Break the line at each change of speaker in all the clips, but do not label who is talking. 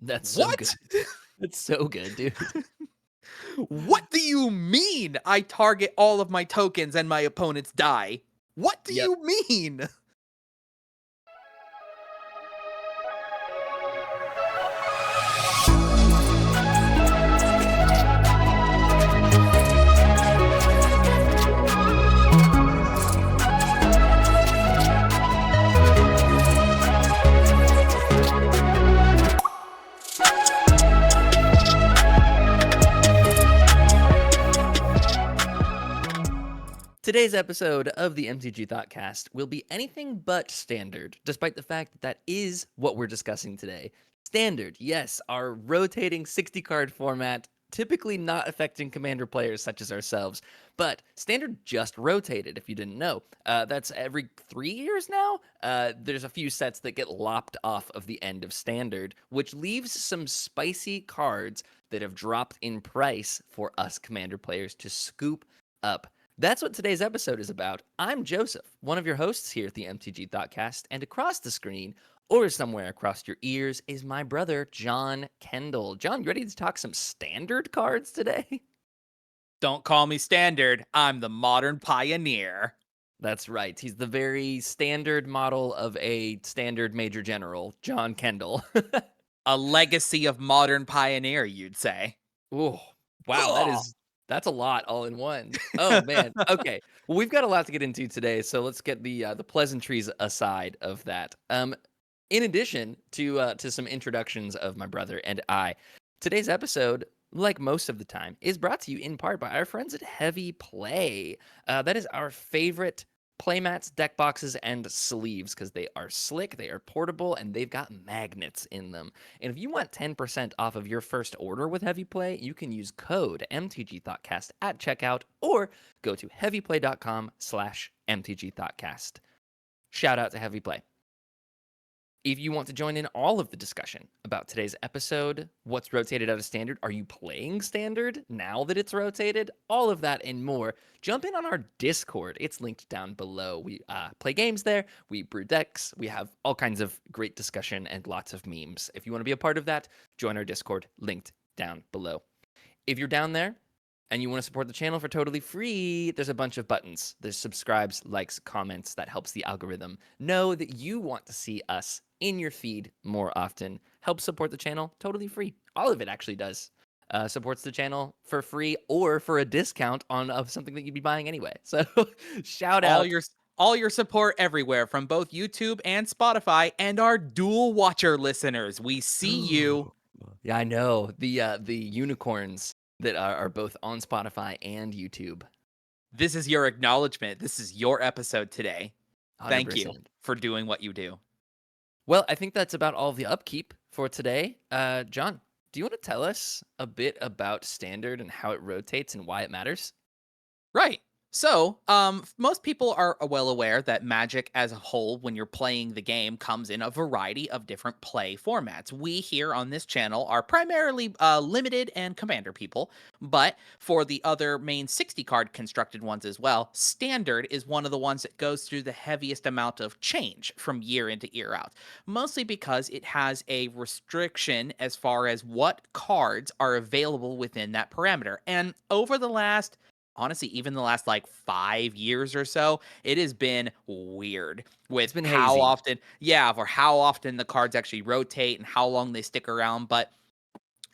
That's so good.
What?
That's so good, dude.
What do you mean I target all of my tokens and my opponents die? What do
Yep.
you mean?
Today's episode of the MTG Thoughtcast will be anything but standard, despite the fact that that is what we're discussing today. Standard, yes, our rotating 60 card format, typically not affecting commander players such as ourselves, but standard just rotated, if you didn't know. That's every 3 years now. There's a few sets that get lopped off of the end of standard, which leaves some spicy cards that have dropped in price for us commander players to scoop up. That's what today's episode is about. I'm Joseph, one of your hosts here at the MTG Thoughtcast, and across the screen, or somewhere across your ears, is my brother, John Kendall. John, you ready to talk some standard cards today?
Don't call me standard. I'm the modern pioneer.
That's right. He's the very standard model of a standard major general, John Kendall.
A legacy of modern pioneer, you'd say.
Oh, wow,
Ugh.
that's a lot all in one. Oh man. Okay. Well, we've got a lot to get into today, so let's get the pleasantries aside of that. In addition to some introductions of my brother and I, today's episode, like most of the time, is brought to you in part by our friends at Heavy Play. That is our favorite playmats, deck boxes, and sleeves because they are slick, they are portable, and they've got magnets in them. And if you want 10% off of your first order with Heavy Play, you can use code MTGThoughtcast at checkout or go to heavyplay.com/MTGThoughtcast. Shout out to Heavy Play. If you want to join in all of the discussion about today's episode, what's rotated out of standard, are you playing standard now that it's rotated, all of that and more, jump in on our Discord. It's linked down below. We play games there, we brew decks, we have all kinds of great discussion and lots of memes. If you want to be a part of that, join our Discord, linked down below. If you're down there and you want to support the channel for totally free, there's a bunch of buttons. There's subscribes, likes, comments. That helps the algorithm know that you want to see us in your feed more often. Help support the channel totally free. All of it actually does. Supports the channel for free or for a discount on something that you'd be buying anyway. So shout
all
out.
your all your support everywhere from both YouTube and Spotify and our dual watcher listeners. We see you.
Yeah, I know. The unicorns that are both on Spotify and YouTube.
This is your acknowledgement. This is your episode today. Thank you
100%.
for doing what you do.
Well, I think that's about all the upkeep for today. John, do you want to tell us a bit about standard and how it rotates and why it matters?
Right. So, most people are well aware that Magic as a whole, when you're playing the game, comes in a variety of different play formats. We here on this channel are primarily limited and commander people, but for the other main 60 card constructed ones as well, standard is one of the ones that goes through the heaviest amount of change from year into year out, mostly because it has a restriction as far as what cards are available within that parameter. And over the last honestly, even the last like 5 years or so, it has been weird
It's
with
been
how
hazy.
often, yeah, for how often the cards actually rotate and how long they stick around. But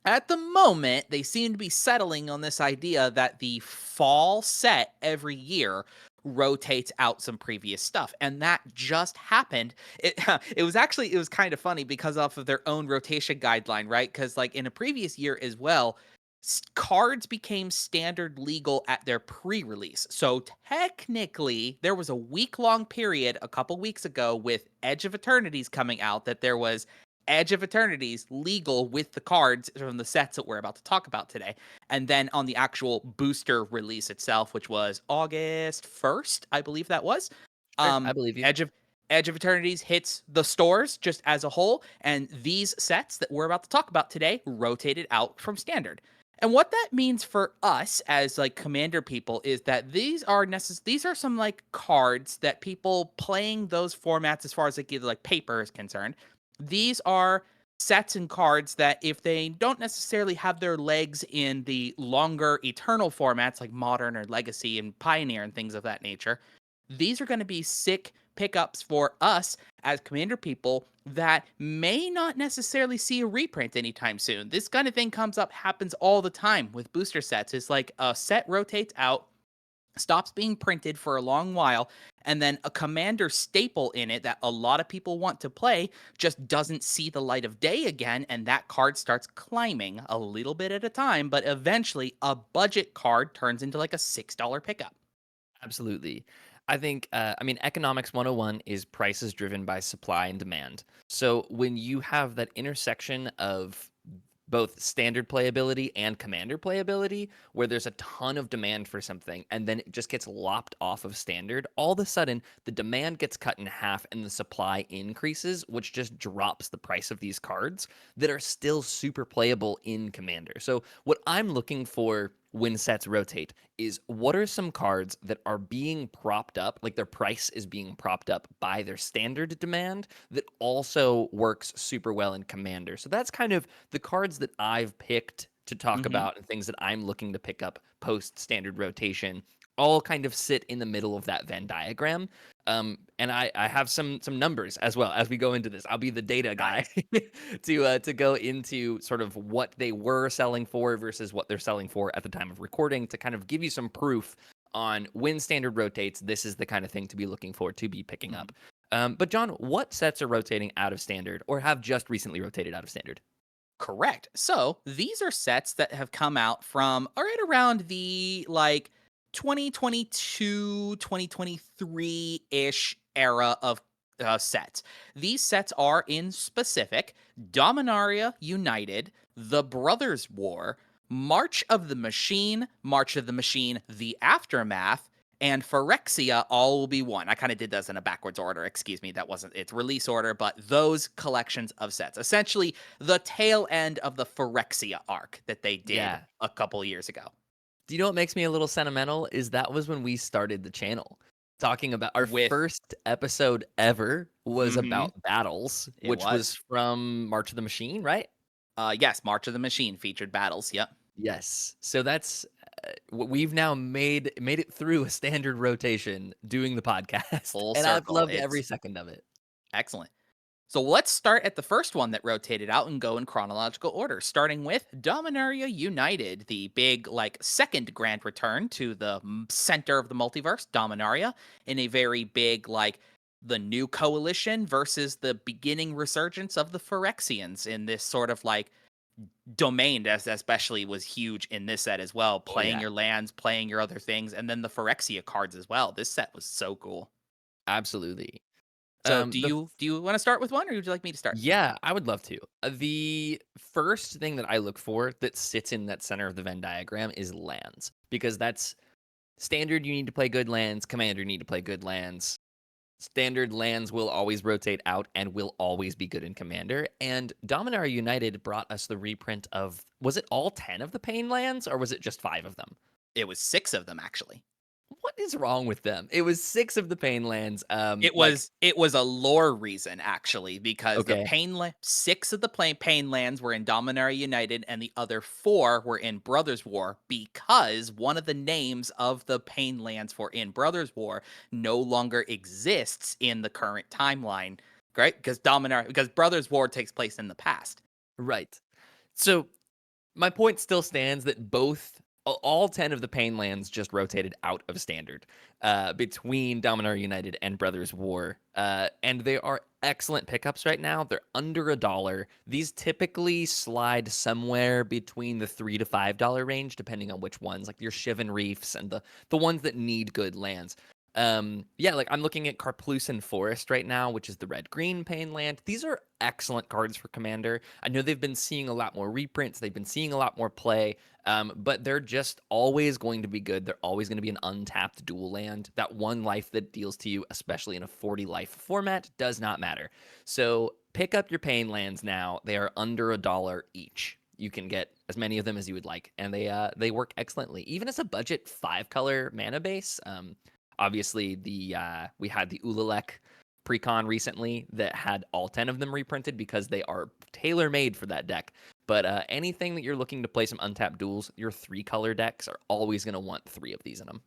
at the moment, they seem to be settling on this idea that the fall set every year rotates out some previous stuff, and that just happened. It was kind of funny because off of their own rotation guideline, right? Because like in a previous year as well, cards became standard legal at their pre-release. So technically, there was a week-long period a couple weeks ago with Edge of Eternities coming out that there was Edge of Eternities legal with the cards from the sets that we're about to talk about today. And then on the actual booster release itself, which was August 1st, I believe that was,
Sure, I believe you.
Edge of Eternities hits the stores just as a whole, and these sets that we're about to talk about today rotated out from standard. And what that means for us as like commander people is that these are some like cards that people playing those formats as far as like either like paper is concerned. These are sets and cards that if they don't necessarily have their legs in the longer eternal formats like Modern or Legacy and Pioneer and things of that nature, these are going to be sick pickups for us as Commander people that may not necessarily see a reprint anytime soon. This kind of thing happens all the time with booster sets. It's like a set rotates out, stops being printed for a long while, and then a commander staple in it that a lot of people want to play just doesn't see the light of day again, and that card starts climbing a little bit at a time, but eventually a budget card turns into like a $6 pickup.
Absolutely. I think, I mean, economics 101 is prices driven by supply and demand. So when you have that intersection of both standard playability and commander playability, where there's a ton of demand for something and then it just gets lopped off of standard, all of a sudden the demand gets cut in half and the supply increases, which just drops the price of these cards that are still super playable in commander. So, what I'm looking for when sets rotate is what are some cards that are being propped up, like their price is being propped up by their standard demand that also works super well in commander. So that's kind of the cards that I've picked to talk
Hmm.
about and things that I'm looking to pick up post standard rotation all kind of sit in the middle of that Venn diagram. And I have some numbers as well as we go into this. I'll be the data guy
Nice.
to go into sort of what they were selling for versus what they're selling for at the time of recording to kind of give you some proof on when standard rotates. This is the kind of thing to be looking for to be picking up.
Mhm.
But John, what sets are rotating out of standard or have just recently rotated out of standard?
Correct. So these are sets that have come out from right around the like 2022, 2023-ish era of sets. These sets are in specific Dominaria United, The Brothers War, March of the Machine, The Aftermath, and Phyrexia all will be one. I kind of did those in a backwards order. Excuse me, that wasn't its release order, but those collections of sets. Essentially, the tail end of the Phyrexia arc that they did
Yeah.
a couple years ago.
Do you know what makes me a little sentimental? Is that was when we started the channel. Talking about our
With
first episode ever was
mm-hmm,
about battles,
it
which was
was.
from March of the Machine, right?
Yes, March of the Machine featured battles. Yep.
Yes. So that's we've now made it through a standard rotation doing the podcast,
Full
and I've
circle.
loved every
It's
second of it.
excellent. So let's start at the first one that rotated out and go in chronological order, starting with Dominaria United, the big, like, second grand return to the center of the multiverse, Dominaria, in a very big, like, the new coalition versus the beginning resurgence of the Phyrexians in this sort of like domain, as especially was huge in this set as well,
Oh
playing
yeah,
your lands, playing your other things, and then the Phyrexia cards as well. This set was so cool.
absolutely.
So
The
do you want to start with one, or would you like me to start?
Yeah, I would love to. The first thing that I look for that sits in that center of the Venn diagram is lands, because that's standard. You need to play good lands. Commander, you need to play good lands. Standard lands will always rotate out and will always be good in Commander. And Dominaria United brought us the reprint of, was it all 10 of the Pain lands or was it just 5 of them?
It was 6 of them actually.
What is wrong with them? It was 6 of the Pain lands. Like,
It was a lore reason actually, because the
okay,
six of the pain lands were in Dominaria United, and the other four were in Brothers War, because one of the names of the pain lands for in Brothers War no longer exists in the current timeline. Right? Because Brothers War takes place in the past.
right. So my point still stands that all 10 of the Pain lands just rotated out of standard between Dominaria United and Brothers War. And they are excellent pickups right now. They're under $1. These typically slide somewhere between the $3 to $5 range, depending on which ones, like your Shivan Reefs and the ones that need good lands. Yeah, like I'm looking at Carplucin Forest right now, which is the red-green Pain land. These are excellent cards for Commander. I know they've been seeing a lot more reprints, they've been seeing a lot more play, but they're just always going to be good. They're always going to be an untapped dual land. That one life that deals to you, especially in a 40 life format, does not matter. So pick up your Pain lands now. They are under $1 each. You can get as many of them as you would like, and they work excellently, even as a budget 5-color mana base. Obviously, we had the Ulalek precon recently that had all 10 of them reprinted because they are tailor-made for that deck. But anything that you're looking to play some untapped duels, your 3-color decks are always going to want 3 of these in them.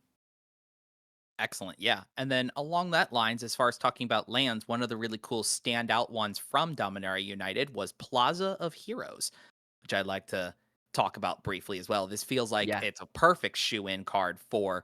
Excellent. Yeah. And then along that lines, as far as talking about lands, one of the really cool standout ones from Dominaria United was Plaza of Heroes, which I'd like to talk about briefly as well. This feels like
Yeah.
it's a perfect shoe-in card for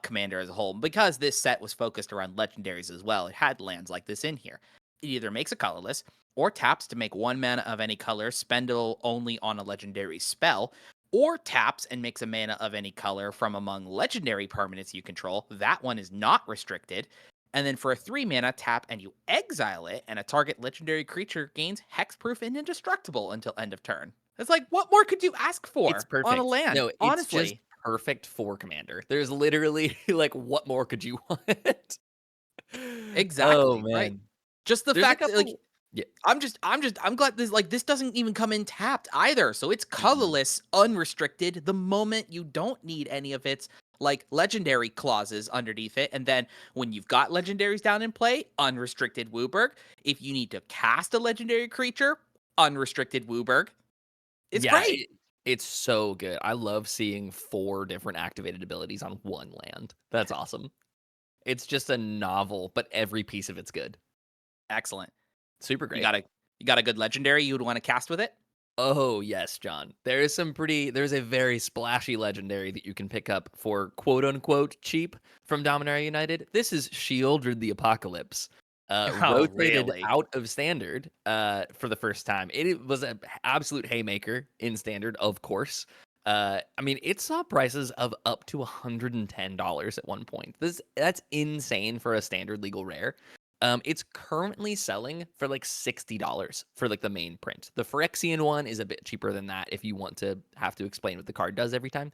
Commander as a whole. Because this set was focused around legendaries as well, it had lands like this in here. It either makes a colorless or taps to make 1 mana of any color, spendable only on a legendary spell, or taps and makes a mana of any color from among legendary permanents you control. That one is not restricted. And then for a 3 mana, tap and you exile it, and a target legendary creature gains hexproof and indestructible until end of turn. It's like, what more could you ask
It's
for on a
perfect.
land?
No, it's just
Honestly.
perfect for Commander. There's literally like, what more could you want? Oh
Exactly, right?
man.
Just the
There's a
fact that, like,
couple. Yeah.
I'm glad this doesn't even come in tapped either. So it's
Mm-mm.
colorless, unrestricted the moment you don't need any of its like legendary clauses underneath it. And then when you've got legendaries down in play, unrestricted Wooburg. If you need to cast a legendary creature, unrestricted Wooburg. It's
Yeah,
great.
it's so good. I love seeing 4 different activated abilities on one land. That's awesome. It's just a novel, but every piece of it's good.
Excellent.
Super
You
great.
got a you got a good legendary you would want to cast with it?
Oh, yes, John. There's a very splashy legendary that you can pick up for quote unquote cheap from Dominaria United. This is Shieldred the Apocalypse.
Oh,
Rotated
really?
out of standard for the first time. It was an absolute haymaker in standard, of course. I mean, it saw prices of up to $110 at one point. That's insane for a standard legal rare. It's currently selling for like $60 for like the main print. The Phyrexian one is a bit cheaper than that if you want to have to explain what the card does every time.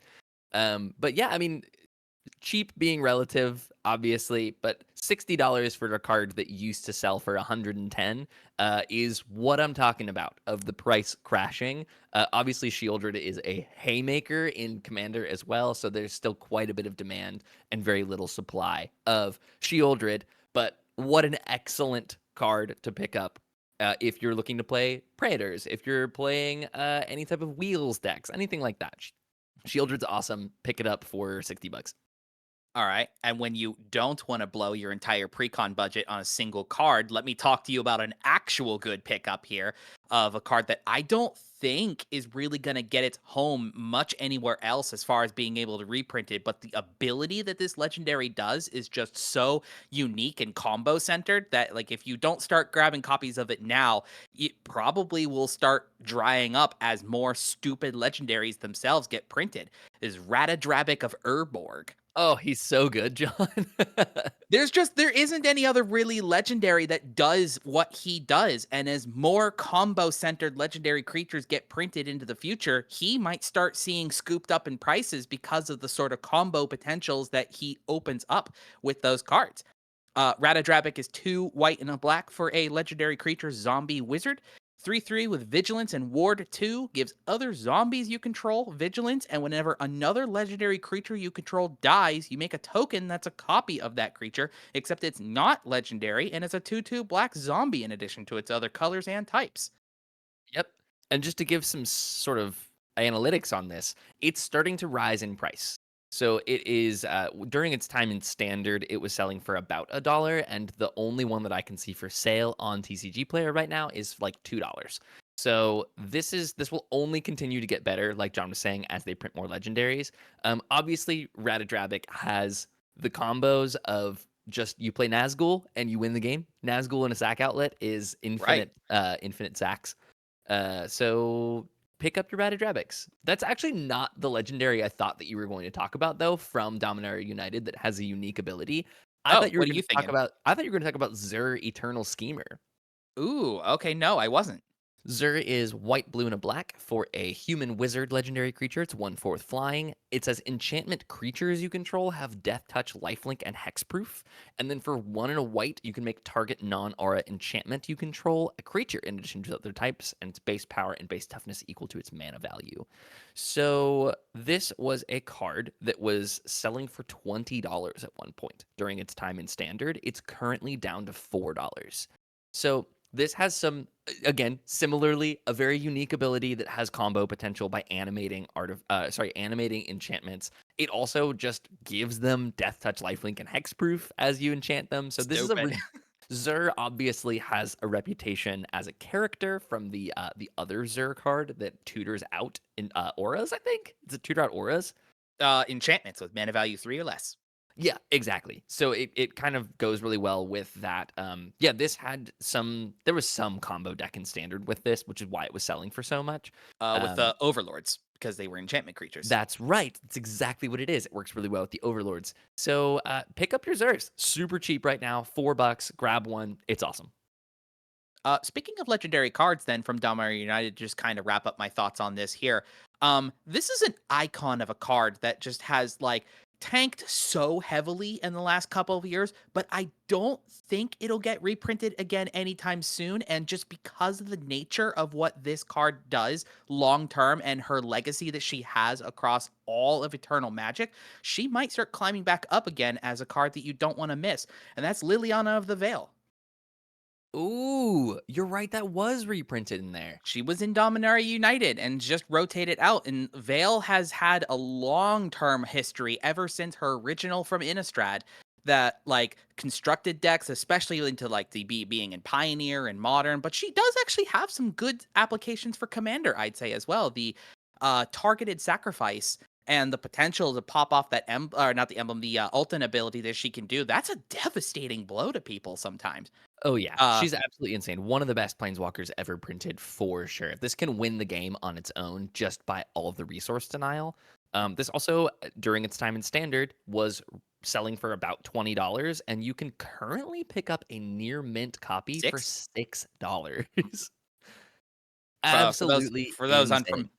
But yeah, I mean, cheap being relative, obviously, but $60 for a card that used to sell for 110 is what I'm talking about of the price crashing. Obviously, Shieldred is a haymaker in Commander as well, so there's still quite a bit of demand and very little supply of Shieldred. But what an excellent card to pick up if you're looking to play Predators, if you're playing any type of Wheels decks, anything like that. Shieldred's awesome. Pick it up for $60.
All right. And when you don't want to blow your entire precon budget on a single card, let me talk to you about an actual good pickup here of a card that I don't think is really going to get its home much anywhere else as far as being able to reprint it. But the ability that this legendary does is just so unique and combo centered that, like, if you don't start grabbing copies of it now, it probably will start drying up as more stupid legendaries themselves get printed. Is Ratadrabic of Urborg.
Oh, he's so good, John.
There isn't any other really legendary that does what he does. And as more combo centered legendary creatures get printed into the future, he might start seeing scooped up in prices because of the sort of combo potentials that he opens up with those cards. Ratadrabic is 2 white and a black for a legendary creature zombie wizard. 3/3 with vigilance and ward 2 gives other zombies you control vigilance, and whenever another legendary creature you control dies, you make a token that's a copy of that creature, except it's not legendary and it's a 2/2 black zombie in addition to its other colors and types.
Yep. And just to give some sort of analytics on this, it's starting to rise in price. So it is during its time in standard, it was selling for about $1, and the only one that I can see for sale on TCG Player right now is like $2. So this will only continue to get better, like John was saying, as they print more legendaries. Obviously, Ratadrabic has the combos of just you play Nazgul and you win the game. Nazgul in a sack outlet is
Right.
infinite sacks. So pick up your Ratadrabics. That's actually not the legendary I thought that you were going to talk about, though, from Dominaria United that has a unique ability.
Oh, what are you thinking?
I thought you were going to talk about Zur Eternal Schemer.
Ooh, okay, no, I wasn't.
Zur is white, blue, and a black for a human wizard legendary creature. It's 1/4 flying. It says enchantment creatures you control have death touch, lifelink, and hexproof. And then for 1 and a white, you can make target non-aura enchantment you control a creature in addition to other types, and its base power and base toughness equal to its mana value. So this was a card that was selling for $20 at one point during its time in standard. It's currently down to $4. So this has some, again, similarly, a very unique ability that has combo potential by animating animating enchantments. It also just gives them death touch, lifelink, and hexproof as you enchant them. So this is
Stupid.
Zur obviously has a reputation as a character from the other Zur card that tutors out in auras. I think it's a tutor out auras.
Enchantments with mana value 3 or less.
Yeah, exactly. So it kind of goes really well with that. Yeah, there was some combo deck in standard with this, which is why it was selling for so much.
With
Um,
the overlords because they were enchantment creatures.
that's right. That's exactly what it is. It works really well with the overlords. So pick up your Zers. Super cheap right now, $4. Grab one. It's awesome.
Speaking of legendary cards, then from Dominaria United, just kind of wrap up my thoughts on this here. This is an icon of a card that just has like tanked so heavily in the last couple of years, but I don't think it'll get reprinted again anytime soon. And just because of the nature of what this card does long term and her legacy that she has across all of Eternal Magic, she might start climbing back up again as a card that you don't want to miss. And that's Liliana of the Veil.
Ooh, you're right. That was reprinted in there.
She was in Dominaria United and just rotated out. And Vale has had a long term history ever since her original from Innistrad that like constructed decks, especially into like the being in Pioneer and Modern. But she does actually have some good applications for Commander, I'd say as well. The targeted sacrifice and the potential to pop off that or not the emblem, the Ultimate ability that she can do. That's a devastating blow to people sometimes.
Oh yeah,
Uh,
she's absolutely insane. One of the best planeswalkers ever printed for sure. This can win the game on its own just by all of the resource denial. This also, during its time in standard, was selling for about $20, and you can currently pick up a near mint copy for
six.
$6.
For those
Absolutely
for those
insane.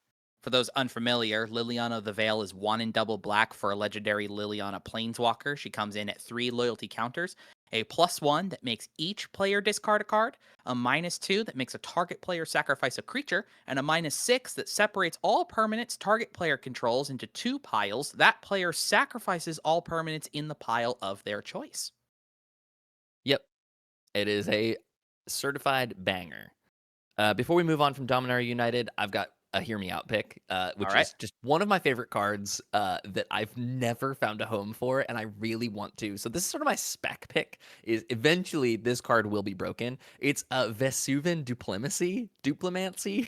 for those unfamiliar, Liliana of the Veil is 1 in double black for a legendary Liliana Planeswalker. She comes in at 3 loyalty counters, a +1 that makes each player discard a card, a -2 that makes a target player sacrifice a creature, and a -6 that separates all permanents target player controls into 2 piles. That player sacrifices all permanents in the pile of their choice.
Yep, it is a certified banger. Before we move on from Dominaria United, I've got a Hear Me Out pick,
All
which
right.
is just one of my favorite cards that I've never found a home for, and I really want to. So this is sort of my spec pick. Is eventually this card will be broken. It's Vesuvan Duplimancy.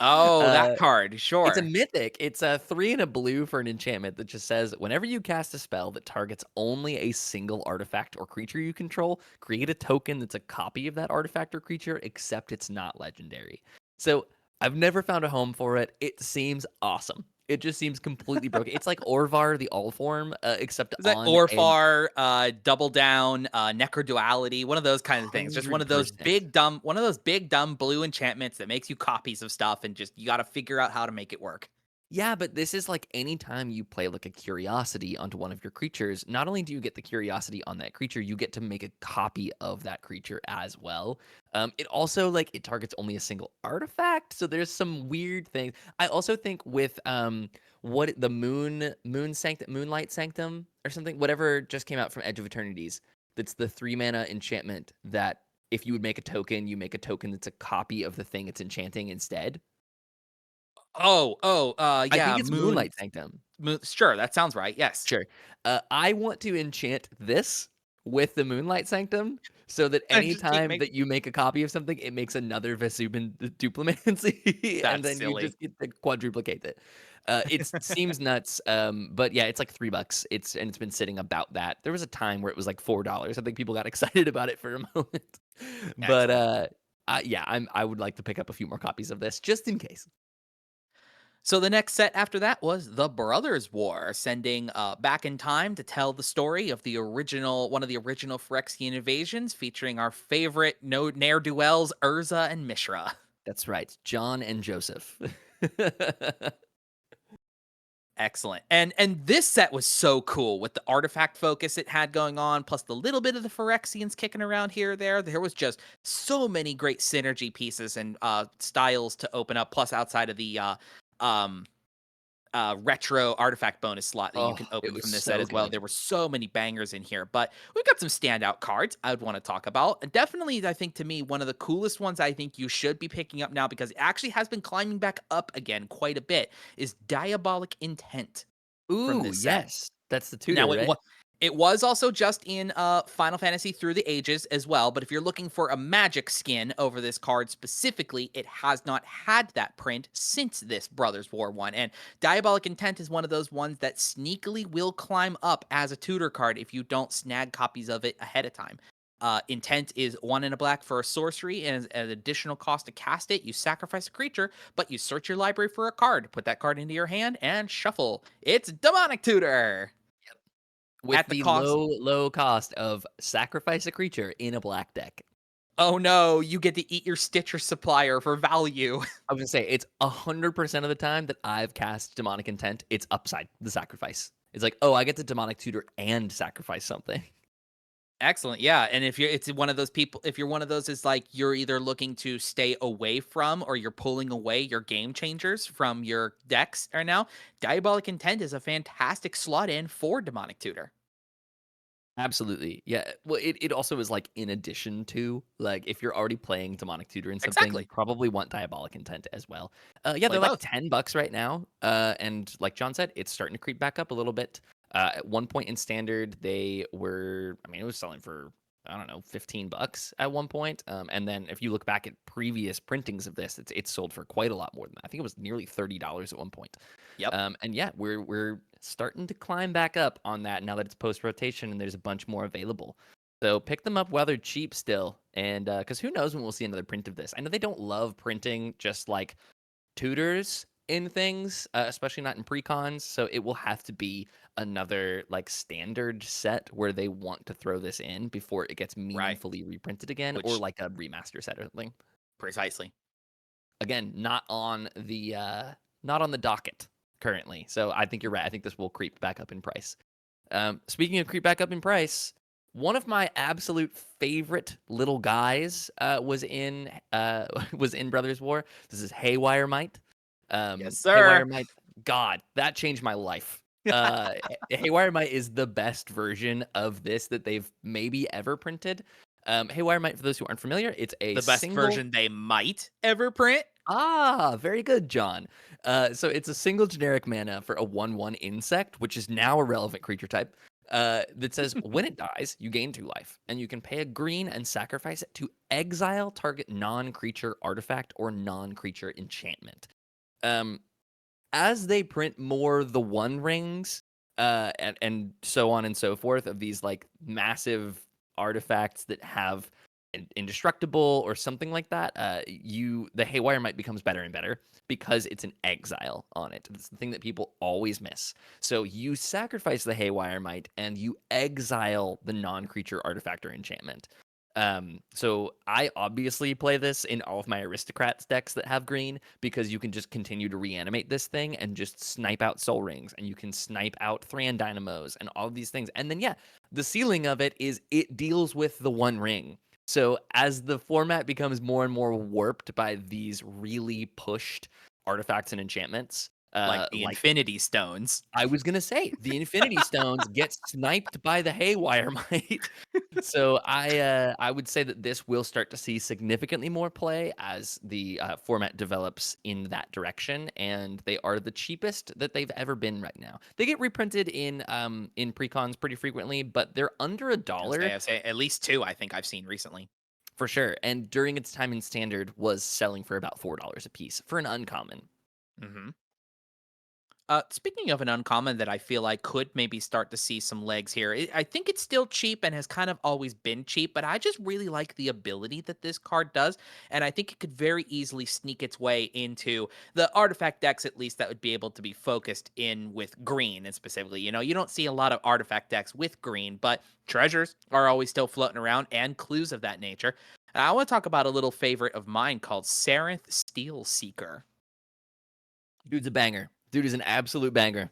Oh,
uh,
that card,
it's a
sure.
mythic. It's a 3 and a blue for an enchantment that just says whenever you cast a spell that targets only a single artifact or creature you control, create a token that's a copy of that artifact or creature, except it's not legendary. So I've never found a home for it. It seems awesome. It just seems completely broken. It's like Orvar the All Form, except
Is that
on an
Orfar, Double Down, Necroduality, one of those kinds of things. Just
100%.
one of those big dumb blue enchantments that makes you copies of stuff and just you got to figure out how to make it work.
Yeah, but this is like anytime you play like a curiosity onto one of your creatures, not only do you get the curiosity on that creature, you get to make a copy of that creature as well. It also like it targets only a single artifact, so there's some weird things. I also think with what the moonlight sanctum or something, whatever just came out from Edge of Eternities. That's the 3 mana enchantment that if you would make a token, you make a token that's a copy of the thing it's enchanting instead.
Oh,
I think
yeah,
it's Moonlight Sanctum.
Sure, that sounds right. Yes.
Sure. I want to enchant this with the Moonlight Sanctum so that
And just keep
anytime
make
that you make a copy of something, it makes another Vesuban Duplimancy, and
that's
then you
silly.
just get to quadruplicate it. It seems nuts, but yeah, it's like $3. It's been sitting about that. There was a time where it was like $4. I think people got excited about it for a moment, but
Excellent.
yeah, I would like to pick up a few more copies of this just in case.
So the next set after that was The Brothers War, sending back in time to tell the story of one of the original Phyrexian invasions, featuring our favorite no ne'er do wells, Urza and Mishra.
That's right. John and Joseph.
Excellent. And this set was so cool with the artifact focus it had going on, plus the little bit of the Phyrexians kicking around here or there. There was just so many great synergy pieces and styles to open up, plus outside of the um retro artifact bonus slot that you
Oh,
can
it
open
was
from this set
so
as well.
good.
There were so many bangers in here, but we've got some standout cards I would want to talk about. And definitely, I think to me, one of the coolest ones I think you should be picking up now because it actually has been climbing back up again quite a bit is Diabolic Intent from
Ooh,
this set.
yes. That's the tutor,
Now
right?
it was also just in Final Fantasy Through the Ages as well, but if you're looking for a magic skin over this card specifically, it has not had that print since this Brothers War one. And Diabolic Intent is one of those ones that sneakily will climb up as a tutor card if you don't snag copies of it ahead of time. Intent is 1 and a black for a sorcery, and as an additional cost to cast it, you sacrifice a creature, but you search your library for a card, put that card into your hand, and shuffle. It's Demonic Tutor!
With
At the
the
cost,
low cost of sacrifice a creature in a black deck.
oh no, you get to eat your Stitcher supplier for value.
I was gonna say it's 100% of the time that I've cast demonic intent, it's upside the sacrifice. It's like, oh, I get to demonic tutor and sacrifice something.
Excellent. Yeah. And if you're it's one of those people, if you're one of those is like you're either looking to stay away from or you're pulling away your game changers from your decks right now, Diabolic Intent is a fantastic slot in for Demonic Tutor.
Absolutely. Yeah. Well, it also is like in addition to like if you're already playing demonic tutor and something, you
Exactly.
probably want diabolic intent as well. Yeah,
Play
they're like
both.
$10 right now. And like John said, it's starting to creep back up a little bit. At one point in standard, they were, I mean, it was selling for, I don't know, $15 at one point. And then if you look back at previous printings of this, it's sold for quite a lot more than that. I think it was nearly $30 at one point.
Yep.
And yeah, we're starting to climb back up on that now that it's post rotation and there's a bunch more available. So pick them up while they're cheap still, and because who knows when we'll see another print of this. I know they don't love printing just like tutors in things, especially not in precons. So it will have to be another like standard set where they want to throw this in before it gets
Right.
meaningfully reprinted again, or
Which
like a remaster set or something.
precisely.
Again, not on the docket currently. So I think you're right. I think this will creep back up in price. Speaking of creep back up in price, one of my absolute favorite little guys was in was in Brothers War. This is Haywire Might.
Yes,
Haywire
sir.
Might. God, that changed my life. Haywire Might is the best version of this that they've maybe ever printed. Haywire Might, for those who aren't familiar, it's a
The best
single.
version they might ever print.
Ah, very good, John. So it's a single generic mana for a 1/1 insect, which is now a relevant creature type. That says when it dies, you gain 2 life, and you can pay a green and sacrifice it to exile target non-creature artifact or non-creature enchantment. Um, as they print more the One Rings, and so on and so forth of these like massive artifacts that have indestructible or something like that, the Haywire Might becomes better and better because it's an exile on it. It's the thing that people always miss. So you sacrifice the Haywire Might and you exile the non-creature artifact or enchantment. So I obviously play this in all of my aristocrats decks that have green because you can just continue to reanimate this thing and just snipe out soul rings and you can snipe out Thran dynamos and all of these things. And then yeah, the ceiling of it is it deals with the One Ring. So as the format becomes more and more warped by these really pushed artifacts and enchantments,
Like the
like
Infinity Stones.
I was gonna say, the Infinity Stones get sniped by the Haywire Mite. So I would say that this will start to see significantly more play as the format develops in that direction, and they are the cheapest that they've ever been right now. They get reprinted in precons pretty frequently, but they're under a dollar
I say at least two I think I've seen recently.
for sure. And during its time in standard, was selling for about $4 a piece for an uncommon.
Mhm. Speaking of an uncommon that I feel like could maybe start to see some legs here, I think it's still cheap and has kind of always been cheap, but I just really like the ability that this card does. And I think it could very easily sneak its way into the artifact decks, at least that would be able to be focused in with green. And specifically, you don't see a lot of artifact decks with green, but treasures are always still floating around and clues of that nature. And I want to talk about a little favorite of mine called Sarenth Steel Seeker.
Dude's a banger. Dude is an absolute banger.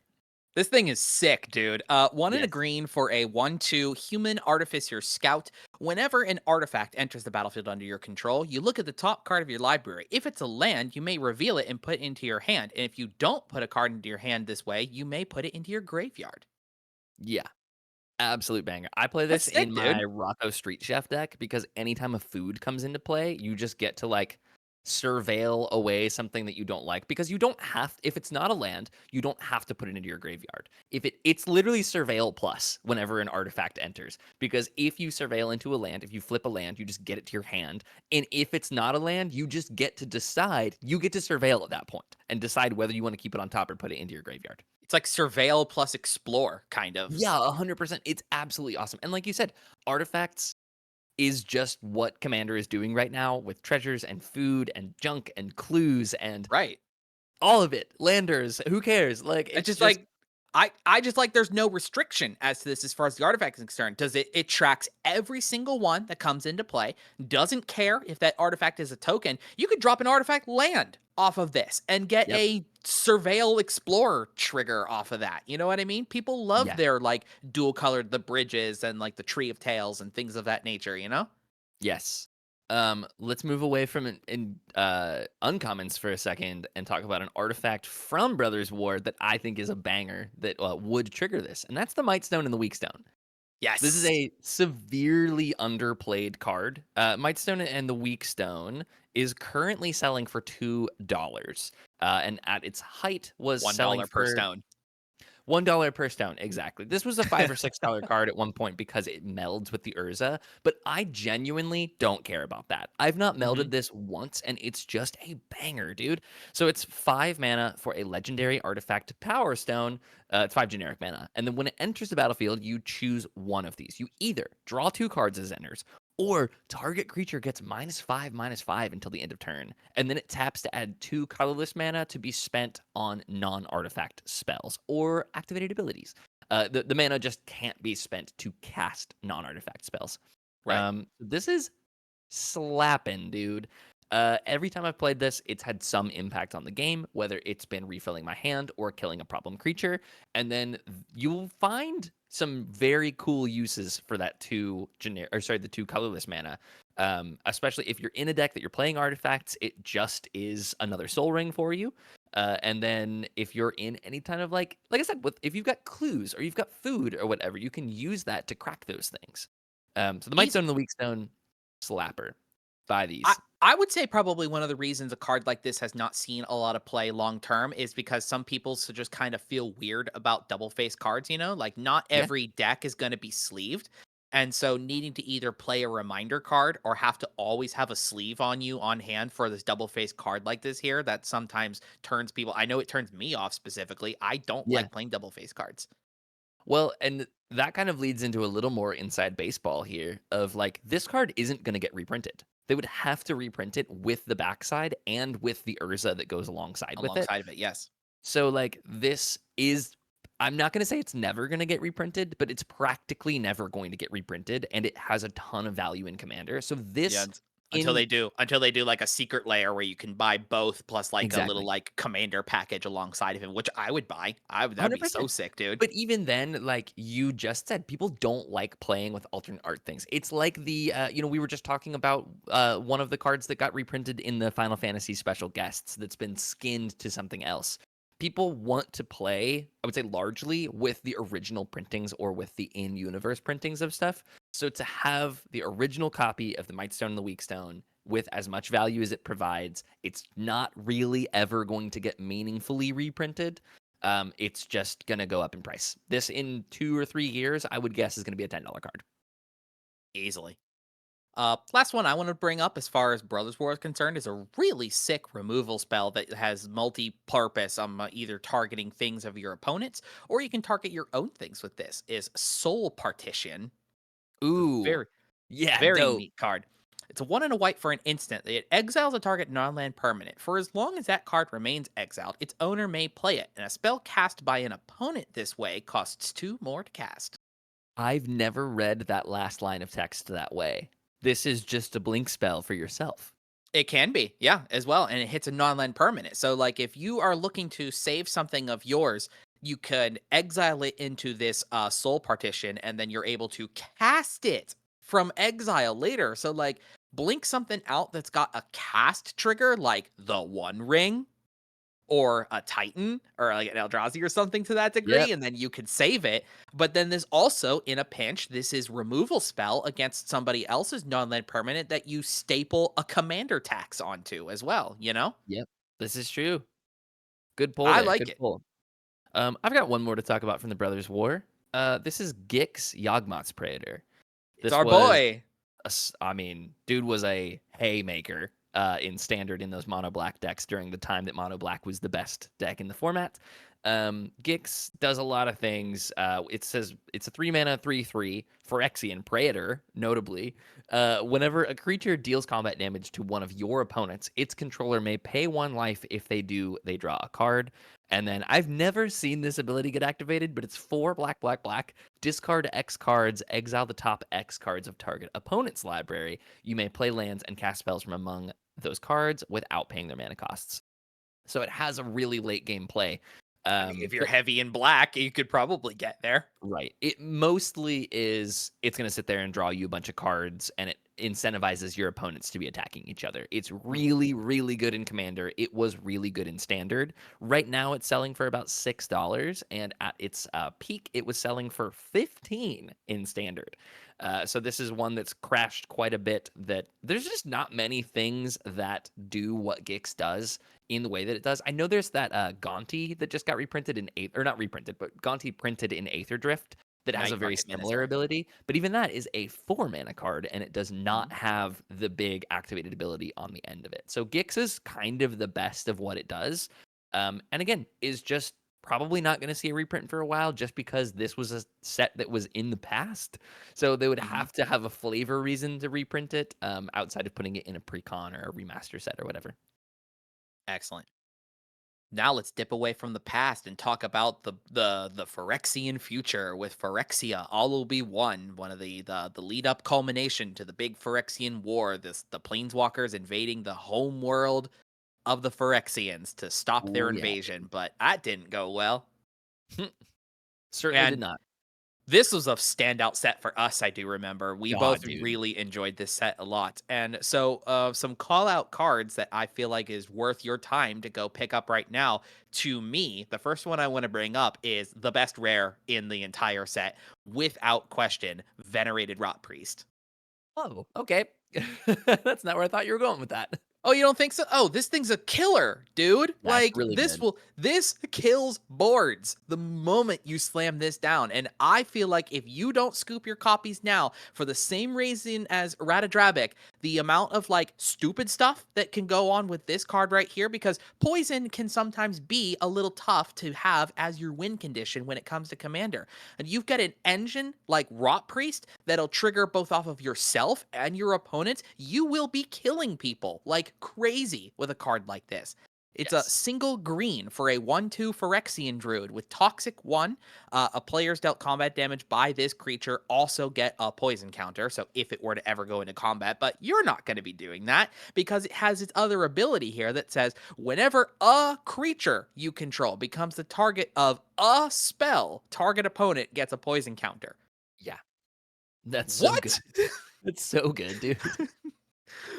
This thing is sick, dude. One and a
Yes.
green for a 1/2 human artificer scout. Whenever an artifact enters the battlefield under your control, you look at the top card of your library. If it's a land, you may reveal it and put it into your hand. And if you don't put a card into your hand this way, you may put it into your graveyard.
Yeah. Absolute banger. I play
That's
this in
sick, dude.
my Rocco Street Chef deck because anytime a food comes into play, you just get to like surveil away something that you don't like because you don't have if it's not a land, you don't have to put it into your graveyard. If it's literally surveil plus whenever an artifact enters because if you surveil into a land, if you flip a land, you just get it to your hand. And if it's not a land, you just get to decide, you get to surveil at that point and decide whether you want to keep it on top or put it into your graveyard.
It's like surveil plus explore, kind of.
Yeah, 100%. It's absolutely awesome. And like you said, artifacts is just what Commander is doing right now with treasures and food and junk and clues and
Right.
all of it. Landers, who cares? Like
It's
it's
just
just
like I just like there's no restriction as to this as far as the artifact is concerned. Does it tracks every single one that comes into play, doesn't care if that artifact is a token. You could drop an artifact land off of this and get
yep.
a surveil explorer trigger off of that. You know what I mean? People love
Yeah.
their like dual colored the bridges and like the tree of tails and things of that nature, you know?
Yes. Let's move away from uncommons for a second and talk about an artifact from Brothers War that I think is a banger that would trigger this, and that's the Mightstone and the Weakstone. This is
Yes.
a severely underplayed card. Mightstone and the Weakstone is currently selling for $2, and at its height was selling
$1 per
for
stone.
$1 per stone, exactly. This was a $5 or $6 card at one point because it melds with the Urza, but I genuinely don't care about that. I've not
Mhm.
melded this once, and it's just a banger, dude. So it's 5 mana for a legendary artifact Power Stone. It's 5 generic mana, and then when it enters the battlefield, you choose one of these. You either draw 2 cards as it enters, or target creature gets -5/-5 until the end of turn. And then it taps to add 2 colorless mana to be spent on non-artifact spells or activated abilities. The mana just can't be spent to cast non-artifact spells.
Right.
This is slapping, dude. Every time I've played this, it's had some impact on the game, whether it's been refilling my hand or killing a problem creature. And then you'll find some very cool uses for that the 2 colorless mana. Especially if you're in a deck that you're playing artifacts, it just is another soul ring for you. And then if you're in any kind of like I said, if you've got clues or you've got food or whatever, you can use that to crack those things. So the Mightstone
Easy.
and the Weakstone, slapper. Buy
I
these.
I would say probably one of the reasons a card like this has not seen a lot of play long term is because some people just kind of feel weird about double face cards, you know? Like not
Yeah.
every deck is going to be sleeved. And so needing to either play a reminder card or have to always have a sleeve on you on hand for this double face card like this here that sometimes turns people I know it turns me off specifically. I don't
Yeah.
like playing double face cards.
Well, and that kind of leads into a little more inside baseball here of like this card isn't going to get reprinted. They would have to reprint it with the backside and with the Urza that goes alongside with it.
Alongside of it, yes.
So like this is I'm not going to say it's never going to get reprinted, but it's practically never going to get reprinted and it has a ton of value in Commander. So
Yeah,
this
until
in
they do like a secret layer where you can buy both plus like a little
exactly
like commander package alongside of him, which I would buy. That'd be so
100%.
sick, dude.
But even then, like you just said, people don't like playing with alternate art things. It's like we were just talking about one of the cards that got reprinted in the Final Fantasy Special Guests that's been skinned to something else. People want to play, I would say largely, with the original printings or with the in-universe printings of stuff. So to have the original copy of the Mightstone and the Weakstone with as much value as it provides, it's not really ever going to get meaningfully reprinted. It's just gonna go up in price. This in 2 or 3 years, I would guess, is gonna be a $10 card.
Easily. Last one I want to bring up as far as Brothers War is concerned is a really sick removal spell that has multi-purpose. Either targeting things of your opponents or you can target your own things with this. Is Soul Partition.
Ooh,
Very
yeah,
Very
dope.
neat card. It's a 1 and a white for an instant. It exiles a target non-land permanent. For as long as that card remains exiled, its owner may play it, and a spell cast by an opponent this way costs 2 more to cast.
I've never read that last line of text that way. This is just a blink spell for yourself.
It can be, yeah, as well, and it hits a non-land permanent. So, like, if you are looking to save something of yours, you could exile it into this soul partition, and then you're able to cast it from exile later. So, like, blink something out that's got a cast trigger, like the One Ring, or a Titan or like an Eldrazi or something to that
Yep.
degree, and then you could save it. But then there's also in a pinch, this is removal spell against somebody else's non-land permanent that you staple a commander tax onto as well, you know?
Yep. This is true. Good pull
I
there.
like
Good
it.
pull. I've got one more to talk about from the Brothers' War. This is Gix Yawgmoth's Praetor.
It's
This
our
was
boy.
I mean, dude was a haymaker in standard in those mono black decks during the time that mono black was the best deck in the format. Gix does a lot of things. It says it's a 3 mana 3/3 Phyrexian Praetor, notably. Whenever a creature deals combat damage to one of your opponents, its controller may pay 1 life. If they do, they draw a card. And then I've never seen this ability get activated, but it's 4 black, black, black. Discard X cards, exile the top X cards of target opponent's library. You may play lands and cast spells from among those cards without paying their mana costs. So it has a really late game play.
I mean, if you're
But
heavy in black, you could probably get there.
right. It mostly is it's going to sit there and draw you a bunch of cards, and it incentivizes your opponents to be attacking each other. It's
Mhm.
really, really good in Commander. It was really good in Standard. Right now, it's selling for about $6, and at its peak, it was selling for 15 in Standard. So this is one that's crashed quite a bit. That there's just not many things that do what Gix does in the way that it does. I know there's that Gonti that just got reprinted in eighth, or not reprinted, but Gonti printed in Aether Drift that has a
Night
very
Market
similar
Minister.
ability. But even that is a 4 mana card, and it does
Mhm.
not have the big activated ability on the end of it. So Gix is kind of the best of what it does. And again, is just probably not going to see a reprint for a while, just because this was a set that was in the past. So they would
Mhm.
have to have a flavor reason to reprint it, outside of putting it in a pre-con or a remaster set or whatever.
Excellent. Now let's dip away from the past and talk about the Phyrexian future with Phyrexia. All will be one of the lead up culmination to the big Phyrexian war. This the planeswalkers invading the home world of the Phyrexians to stop their
Oh yeah,
invasion, but that didn't go well.
certainly did
And
not.
this was a standout set for us, I do remember. We
God,
both
dude.
really enjoyed this set a lot. And so, some call out cards that I feel like is worth your time to go pick up right now. To me, the first one I want to bring up is the best rare in the entire set, without question, Venerated Rot Priest.
Oh, okay. That's not where I thought you were going with that.
Oh, you don't think so? Oh, this thing's a killer, dude.
Yeah, it's
Like
really good.
this kills boards the moment you slam this down. And I feel like if you don't scoop your copies now for the same reason as Ratadrabic, the amount of like stupid stuff that can go on with this card right here, because poison can sometimes be a little tough to have as your win condition when it comes to commander. And you've got an engine like Rot Priest that'll trigger both off of yourself and your opponents, you will be killing people like crazy with a card like this. It's a
Yes.
single green for a 1/2 Phyrexian Druid with Toxic 1. A player's dealt combat damage by this creature also get a poison counter. So if it were to ever go into combat, but you're not going to be doing that because it has its other ability here that says whenever a creature you control becomes the target of a spell, target opponent gets a poison counter.
Yeah. That's so good.
What?
That's so good, dude.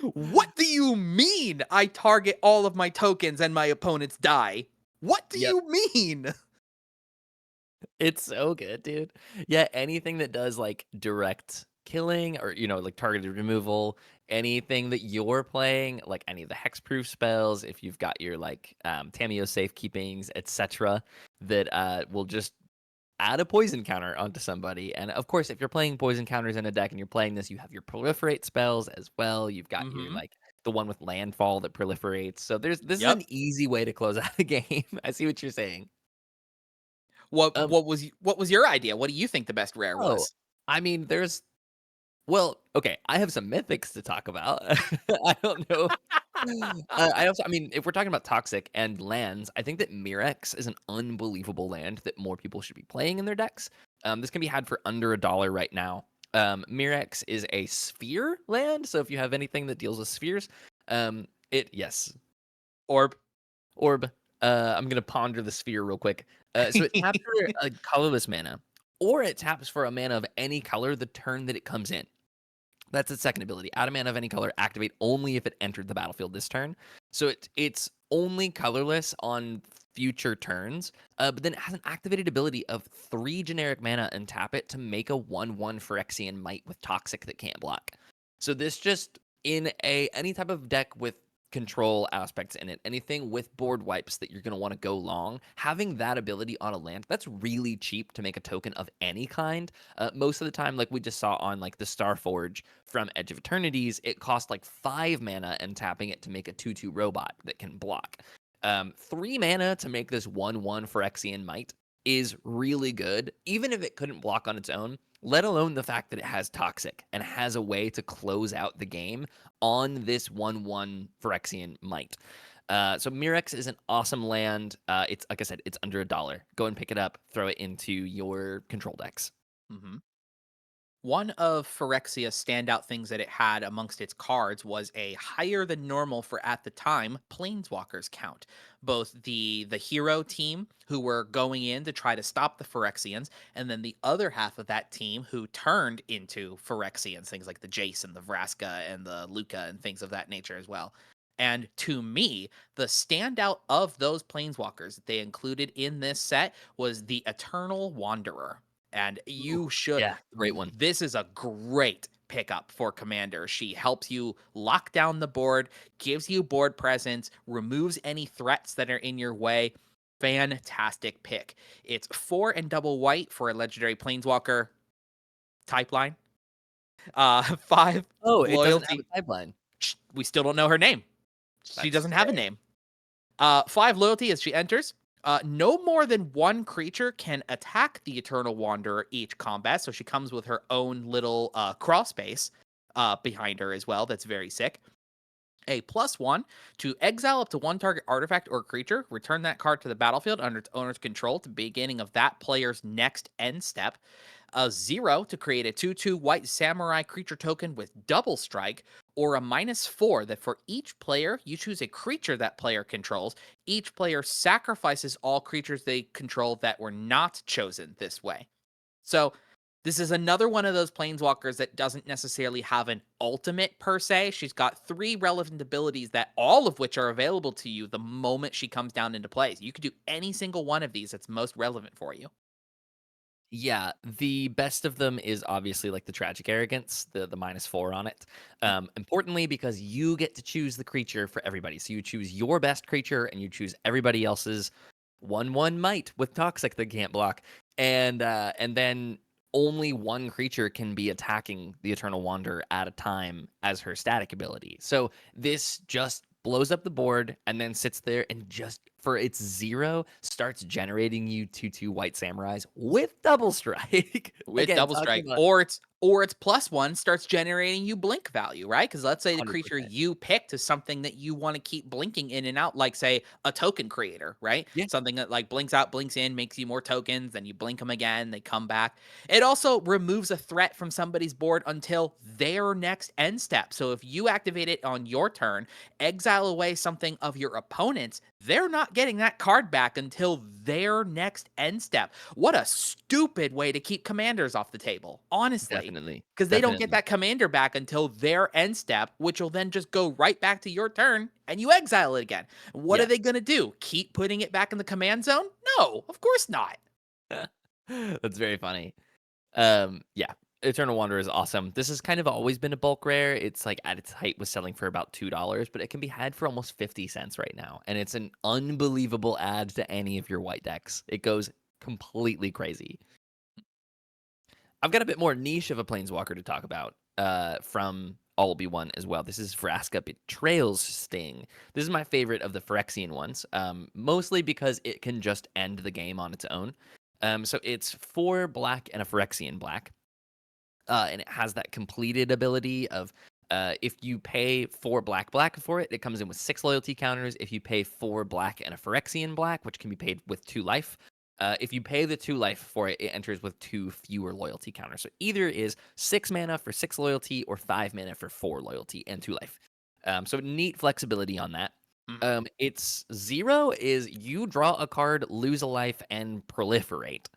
What do you mean I target all of my tokens and my opponents die? What do
Yep.
you mean?
It's so good, dude. Yeah, anything that does like direct killing or like targeted removal, anything that you're playing, like any of the hexproof spells, if you've got your like Tameo safekeepings, etc., that will just add a poison counter onto somebody. And of course, if you're playing poison counters in a deck and you're playing this, you have your proliferate spells as well. You've got your
Mhm.
like the one with landfall that proliferates. So this is
Yep.
an easy way to close out the game. I see what you're saying.
What
Um,
what was your idea? What do you think the best rare
oh,
was?
I mean, well, okay, I have some mythics to talk about. I don't know. I mean, if we're talking about toxic and lands, I think that Mirex is an unbelievable land that more people should be playing in their decks. This can be had for under $1 right now. Mirex is a sphere land, so if you have anything that deals with spheres, yes,
Orb.
orb. I'm gonna ponder the sphere real quick. So it taps for a colorless mana, or it taps for a mana of any color the turn that it comes in. That's its second ability. Add a mana of any color, activate only if it entered the battlefield this turn. So it's only colorless on future turns, but then it has an activated ability of 3 generic mana and tap it to make a 1/1 Phyrexian Might with Toxic that can't block. So this just in any type of deck with control aspects in it, anything with board wipes that you're going to want to go long, having that ability on a land, that's really cheap to make a token of any kind. Most of the time, like we just saw on like the Starforge from Edge of Eternities, it cost like 5 mana and tapping it to make a 2/2 robot that can block. 3 mana to make this 1/1 Phyrexian Might is really good, even if it couldn't block on its own, let alone the fact that it has Toxic and has a way to close out the game on this 1/1 Phyrexian Might. So Mirex is an awesome land. It's like I said, it's under $1. Go and pick it up, throw it into your control decks.
Mhm. One of Phyrexia's standout things that it had amongst its cards was a higher than normal for at the time planeswalkers count. Both the hero team who were going in to try to stop the Phyrexians, and then the other half of that team who turned into Phyrexians, things like the Jason, the Vraska, and the Luca, and things of that nature as well. And to me, the standout of those planeswalkers that they included in this set was the Eternal Wanderer. And
Ooh,
you should.
yeah, great one.
This is a great pickup for Commander. She helps you lock down the board, gives you board presence, removes any threats that are in your way. Fantastic pick. It's 4 and double white for a legendary planeswalker type line. 5
Oh, it doesn't have a
loyalty.
pipeline.
We still don't know her name. She
That's
doesn't have a
fair.
name. 5 loyalty as she enters. No more than one creature can attack the Eternal Wanderer each combat. So she comes with her own little crawl space behind her as well. That's very sick. A +1 to exile up to one target artifact or creature. Return that card to the battlefield under its owner's control to the beginning of that player's next end step. A 0 to create a 2/2 white samurai creature token with double strike, or a -4 that for each player you choose a creature that player controls. Each player sacrifices all creatures they control that were not chosen this way. So this is another one of those planeswalkers that doesn't necessarily have an ultimate per se. She's got 3 relevant abilities that all of which are available to you the moment she comes down into play. You could do any single one of these that's most relevant for you.
Yeah, the best of them is obviously like the tragic arrogance, the -4 on it. Importantly, because you get to choose the creature for everybody. So you choose your best creature and you choose everybody else's 1/1 might with toxic that can't block. And then only one creature can be attacking the Eternal Wanderer at a time as her static ability. So this just blows up the board and then sits there and just for its 0 starts generating you 2/2 white samurais with double strike.
With
Again,
double
talking
strike,
about
or it's +1 starts generating you blink value, right? Because let's say the creature
100%.
you picked is something that you want to keep blinking in and out, like say a token creator, right?
Yeah.
Something that like blinks out, blinks in, makes you more tokens, then you blink them again, they come back. It also removes a threat from somebody's board until their next end step. So if you activate it on your turn, exile away something of your opponent's, they're not getting that card back until their next end step. What a stupid way to keep commanders off the table, honestly.
Definitely.
Because they don't get
Definitely.
that commander back until their end step, which will then just go right back to your turn and you exile it again. What are
Yeah.
they going to do? Keep putting it back in the command zone? No, of course not.
That's very funny. Yeah. Eternal Wanderer is awesome. This has kind of always been a bulk rare. It's like at its height was selling for about $2, but it can be had for almost 50 cents right now. And it's an unbelievable add to any of your white decks. It goes completely crazy. I've got a bit more niche of a planeswalker to talk about from All Will Be One as well. This is Vraska Betrayal's Sting. This is my favorite of the Phyrexian ones, mostly because it can just end the game on its own. So it's 4 black and a Phyrexian black. And it has that completed ability of if you pay 4 black for it, it comes in with 6 loyalty counters. If you pay 4 black and a Phyrexian black, which can be paid with 2 life, If you pay the 2 life for it, it enters with 2 fewer loyalty counters. So either is 6 mana for 6 loyalty or 5 mana for 4 loyalty and 2 life. So neat flexibility on that.
Mhm.
Its 0 is you draw a card, lose a life, and proliferate.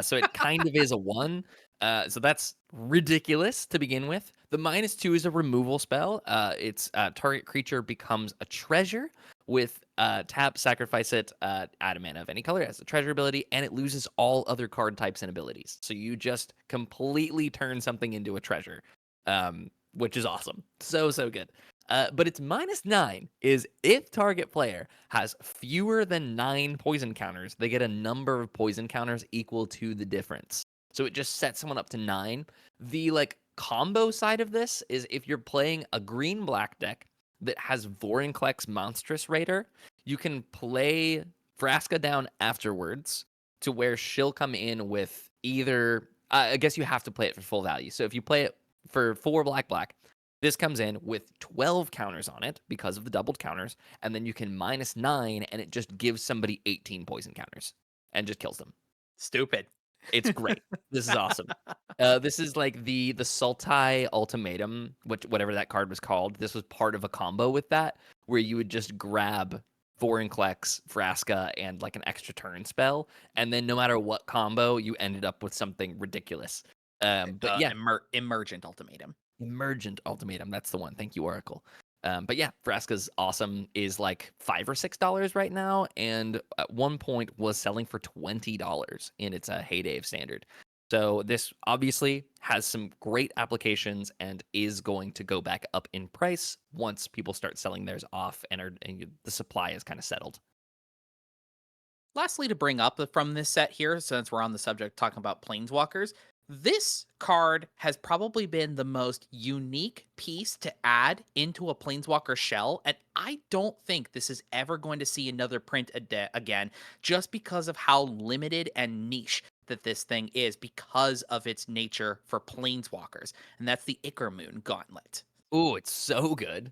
So it kind of is a 1. So that's ridiculous to begin with. The -2 is a removal spell. Its target creature becomes a treasure with tap, sacrifice it, add a mana of any color. It has a treasure ability, and it loses all other card types and abilities. So you just completely turn something into a treasure, which is awesome. So good. But its -9 is if target player has fewer than 9 poison counters, they get a number of poison counters equal to the difference. So it just sets someone up to 9. The like combo side of this is if you're playing a green black deck that has Vorinclex Monstrous Raider, you can play Vraska down afterwards to where she'll come in with either I guess you have to play it for full value. So if you play it for 4 black black, this comes in with 12 counters on it because of the doubled counters, and then you can -9 and it just gives somebody 18 poison counters and just kills them.
Stupid.
It's great. This is awesome. This is like the Sultai Ultimatum, which whatever that card was called. This was part of a combo with that, where you would just grab Vorinclex, Vraska, and like an extra turn spell, and then no matter what combo, you ended up with something ridiculous. But yeah,
Emergent ultimatum.
Emergent Ultimatum. That's the one. Thank you, Oracle. But yeah, Vraska's awesome is like $5 or $6 right now, and at one point was selling for $20 in its heyday of standard. So this obviously has some great applications and is going to go back up in price once people start selling theirs off and the supply is kind of settled.
Lastly, to bring up from this set here, since we're on the subject talking about planeswalkers, this card has probably been the most unique piece to add into a planeswalker shell, and I don't think this is ever going to see another print again, just because of how limited and niche that this thing is because of its nature for planeswalkers, and that's the Moon Gauntlet.
Ooh, it's so good.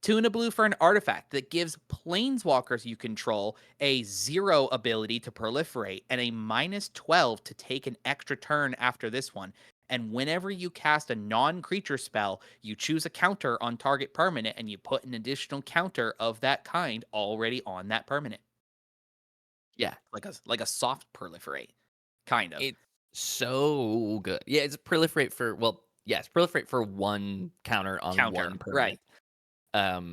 Tuna blue for an artifact that gives planeswalkers you control a 0 ability to proliferate and a -12 to take an extra turn after this one. And whenever you cast a non creature spell, you choose a counter on target permanent and you put an additional counter of that kind already on that permanent.
Yeah,
Like a soft proliferate, kind of.
it's so good. Yeah, it's proliferate for well, yes, proliferate for one counter on
Counter,
one
right.
permanent.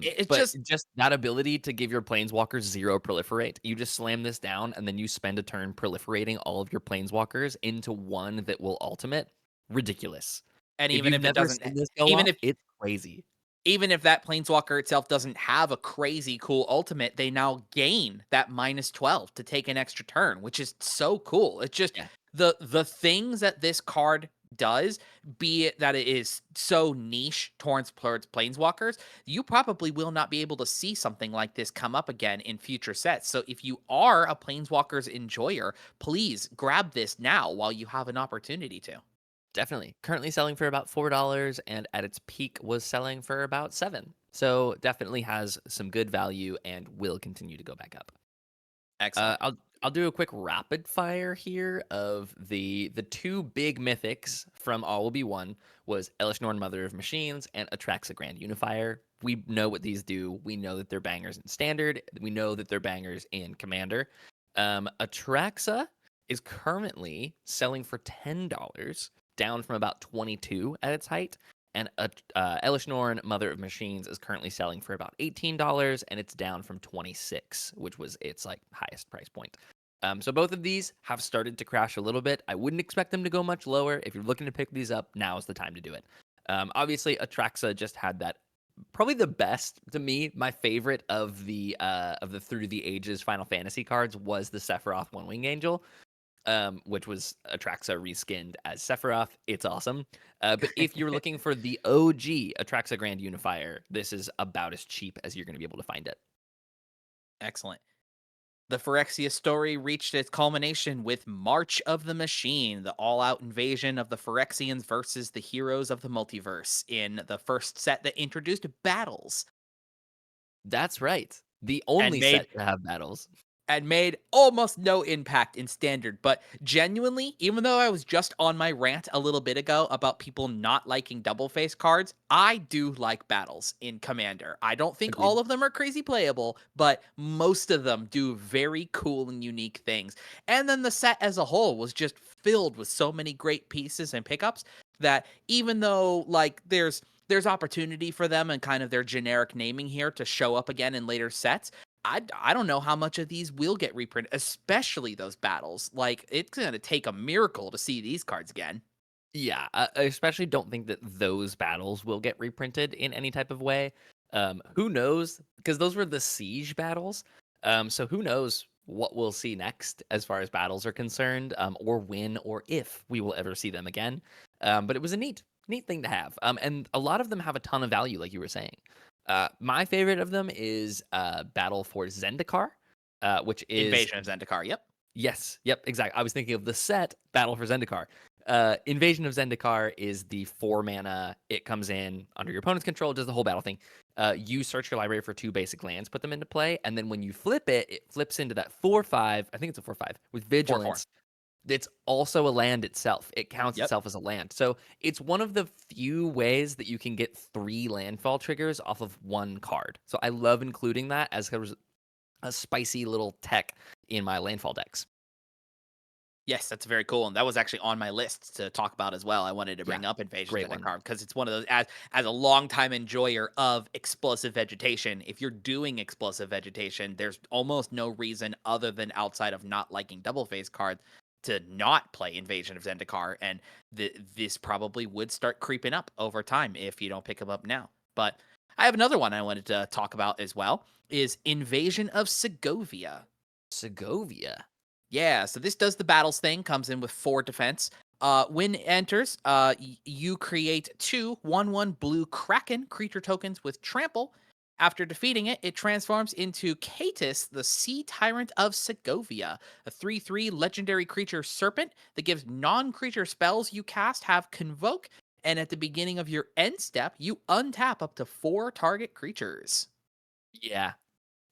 It's
But
just
just that ability to give your planeswalkers 0 proliferate, you just slam this down and then you spend a turn proliferating all of your planeswalkers into one that will ultimate. Ridiculous.
and
If
even
you've
if it
never
doesn't
seen this go
even
off,
if
it's crazy.
even if that planeswalker itself doesn't have a crazy cool ultimate, they now gain that -12 to take an extra turn, which is so cool. It's just
Yeah,
the things that this card does, be it that it is so niche towards planeswalkers, you probably will not be able to see something like this come up again in future sets. So if you are a planeswalkers enjoyer, please grab this now while you have an opportunity to.
definitely. Currently selling for about $4 and at its peak was selling for about 7. So definitely has some good value and will continue to go back up.
Excellent.
I'll do a quick rapid fire here of the two big mythics from All Will Be One was Elishnorn Mother of Machines and Atraxa Grand Unifier. We know what these do. We know that they're bangers in Standard. We know that they're bangers in Commander. Atraxa is currently selling for $10, down from about 22 at its height. And Elishnorn, Mother of Machines, is currently selling for about $18, and it's down from 26, which was its like highest price point. So both of these have started to crash a little bit. I wouldn't expect them to go much lower. If you're looking to pick these up, now is the time to do it. Obviously, Atraxa just had that probably the best to me. My favorite of the Through the Ages Final Fantasy cards was the Sephiroth One Wing Angel, which was Atraxa reskinned as Sephiroth. It's awesome. But if you're looking for the OG Atraxa Grand Unifier, this is about as cheap as you're going to be able to find it.
Excellent. The Phyrexia story reached its culmination with March of the Machine, the all out invasion of the Phyrexians versus the heroes of the multiverse in the first set that introduced battles
That's right. The
and
only
made
set to have battles.
and made almost no impact in standard. But genuinely, even though I was just on my rant a little bit ago about people not liking double face cards, I do like battles in Commander. I don't think
Agreed.
all of them are crazy playable, but most of them do very cool and unique things. And then the set as a whole was just filled with so many great pieces and pickups that even though like there's opportunity for them and kind of their generic naming here to show up again in later sets. I don't know how much of these will get reprinted, especially those battles. Like, it's gonna take a miracle to see these cards again.
Yeah, I especially don't think that those battles will get reprinted in any type of way. Who knows? Because those were the siege battles. So who knows what we'll see next as far as battles are concerned, or when or if we will ever see them again. But it was a neat thing to have. And a lot of them have a ton of value, like you were saying. My favorite of them is Battle for Zendikar, which is
Invasion of Zendikar. Yep.
yes, yep, exactly. I was thinking of the set Battle for Zendikar. Invasion of Zendikar is the 4 mana. It comes in under your opponent's control, does the whole battle thing. You search your library for 2 basic lands, put them into play, and then when you flip it, it flips into that 4/5. I think it's a 4/5 with
4/4.
Vigilance. It's also a land itself. It counts
Yep.
itself as a land. So it's one of the few ways that you can get 3 landfall triggers off of 1 card. So I love including that as a spicy little tech in my landfall decks.
Yes, that's very cool, and that was actually on my list to talk about as well. I wanted to
Yeah,
bring up Invasion
great one.
Zendikar because it's one of those as a longtime enjoyer of explosive vegetation. If you're doing explosive vegetation, there's almost no reason other than outside of not liking double face cards to not play Invasion of Zendikar, and this probably would start creeping up over time if you don't pick them up now. But I have another one I wanted to talk about as well. Is Invasion of Segovia.
Segovia.
Yeah, so this does the battles thing, comes in with 4 defense. When it enters, you create 2 1/1 blue Kraken creature tokens with trample. After defeating it, it transforms into Katis, the Sea Tyrant of Segovia, a 3/3 legendary creature serpent that gives non creature spells you cast have convoke. And at the beginning of your end step, you untap up to 4 target creatures.
Yeah.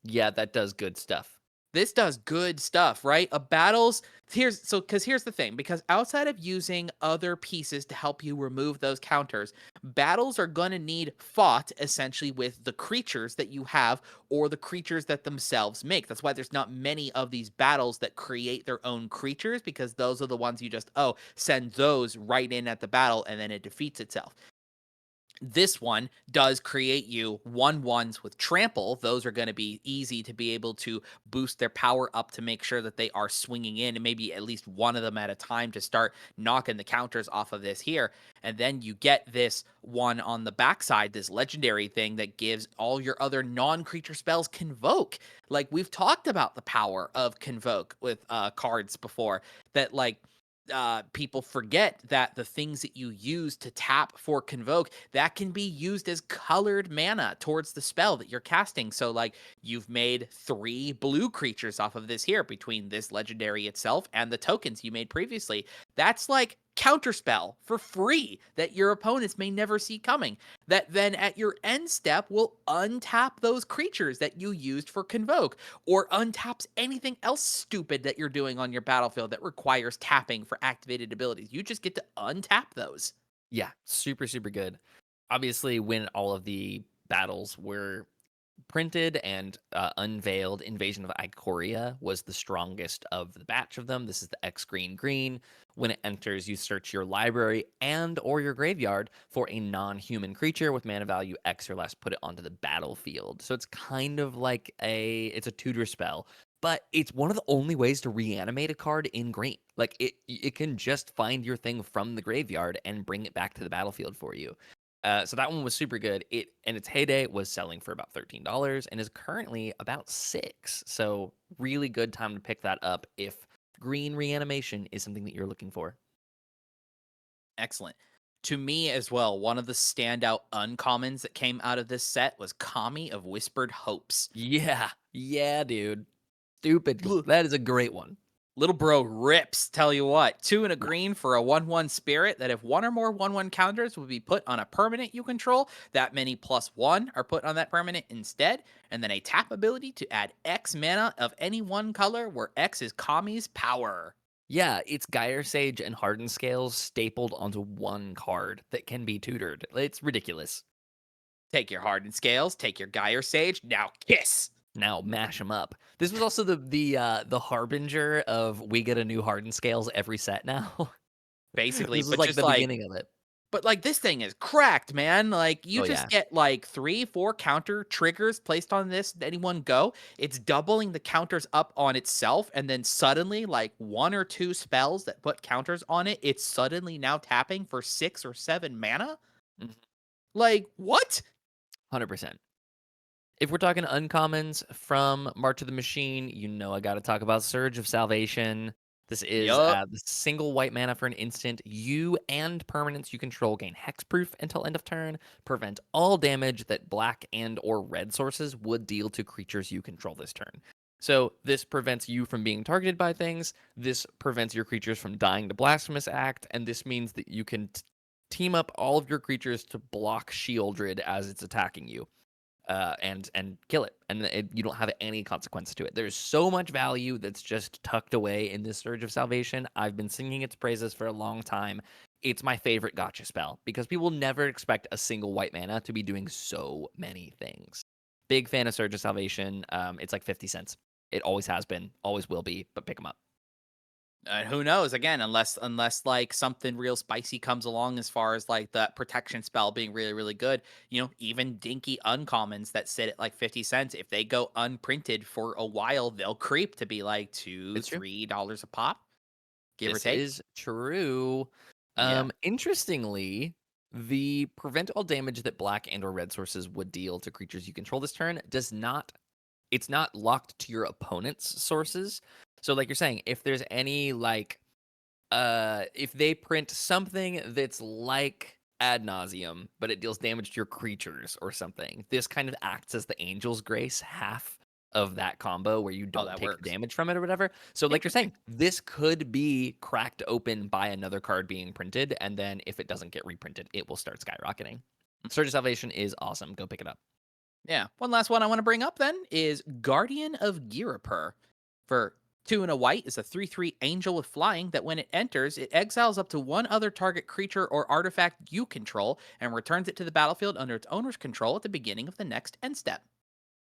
Yeah, that does good stuff.
This does good stuff, right? A battles here's the thing, because outside of using other pieces to help you remove those counters, battles are going to need fought essentially with the creatures that you have or the creatures that themselves make. That's why there's not many of these battles that create their own creatures, because those are the ones you just send those right in at the battle and then it defeats itself. This one does create you 1/1s with trample. Those are going to be easy to be able to boost their power up to make sure that they are swinging in, and maybe at least one of them at a time to start knocking the counters off of this here. And then you get this one on the backside, this legendary thing that gives all your other non-creature spells convoke. Like, we've talked about the power of convoke with cards before, that like people forget that the things that you use to tap for convoke, that can be used as colored mana towards the spell that you're casting. So like, you've made 3 blue creatures off of this here between this legendary itself and the tokens you made previously. That's like counterspell for free that your opponents may never see coming, that then at your end step will untap those creatures that you used for convoke, or untaps anything else stupid that you're doing on your battlefield that requires tapping for activated abilities. You just get to untap those.
Yeah, super, super good. Obviously, when all of the battles were printed and unveiled, Invasion of Ikoria was the strongest of the batch of them. This is the X green green. When it enters, you search your library and or your graveyard for a non-human creature with mana value X or less, put it onto the battlefield. So it's kind of like it's a tutor spell, but it's one of the only ways to reanimate a card in green. Like it can just find your thing from the graveyard and bring it back to the battlefield for you. So that one was super good. It in its heyday was selling for about $13 and is currently about 6. So really good time to pick that up if green reanimation is something that you're looking for.
Excellent. To me as well, one of the standout uncommons that came out of this set was Kami of Whispered Hopes.
Yeah, yeah, dude. Stupid.
Look,
That is a great one.
Little bro rips. Tell you what, 2 and a green for a 1/1 spirit that if one or more 1/1 counters would be put on a permanent you control, that many +1 are put on that permanent instead, and then a tap ability to add X mana of any one color where X is Kami's power.
Yeah, it's Gyre Sage and Hardened Scales stapled onto one card that can be tutored. It's ridiculous.
Take your hardened scales, take your Gyre Sage, now kiss.
Now mash them up. This was also the harbinger of we get a new Hardened Scales every set now.
Basically,
This was
but
like
just
the
like
beginning of it.
But, like, this thing is cracked, man. Like, you
Oh
just
yeah.
get, like, 3, 4 counter triggers placed on this at any one go. It's doubling the counters up on itself, and then suddenly, like, 1 or 2 spells that put counters on it, it's suddenly now tapping for 6 or 7 mana?
Mhm.
Like, what?
100%. If we're talking uncommons from March of the Machine, you know I got to talk about Surge of Salvation. This is
Yup.
the single white mana for an instant. You and permanents you control gain hexproof until end of turn. Prevent all damage that black and or red sources would deal to creatures you control this turn. So this prevents you from being targeted by things. This prevents your creatures from dying to Blasphemous Act, and this means that you can team up all of your creatures to block Shieldred as it's attacking you and kill it, and you don't have any consequence to it. There's so much value that's just tucked away in this Surge of Salvation. I've been singing its praises for a long time. It's my favorite gotcha spell because people never expect a single white mana to be doing so many things. Big fan of Surge of Salvation. It's like 50 cents. It always has been, always will be, but pick them up.
And who knows? Again, unless like something real spicy comes along as far as like that protection spell being really really good, even dinky uncommons that sit at like 50 cents, if they go unprinted for a while, they'll creep to be like two,
It's true.
$3 a pop, give or
This
take.
is true.
Yeah.
Interestingly, the prevent all damage that black and or red sources would deal to creatures you control this turn does not it's not locked to your opponent's sources. So like you're saying, if there's any like if they print something that's like ad nauseum, but it deals damage to your creatures or something, this kind of acts as the Angel's Grace half of that combo where you
Oh,
don't
that
take the
works.
damage from it or whatever. So, like you're saying,
Interesting.
this could be cracked open by another card being printed, and then if it doesn't get reprinted, it will start skyrocketing. Surge of Salvation is awesome. Go pick it up.
Yeah. One last one I want to bring up then is Guardian of Girapur. For 2 and a white is a 3/3 angel with flying that when it enters, it exiles up to one other target creature or artifact you control and returns it to the battlefield under its owner's control at the beginning of the next end step.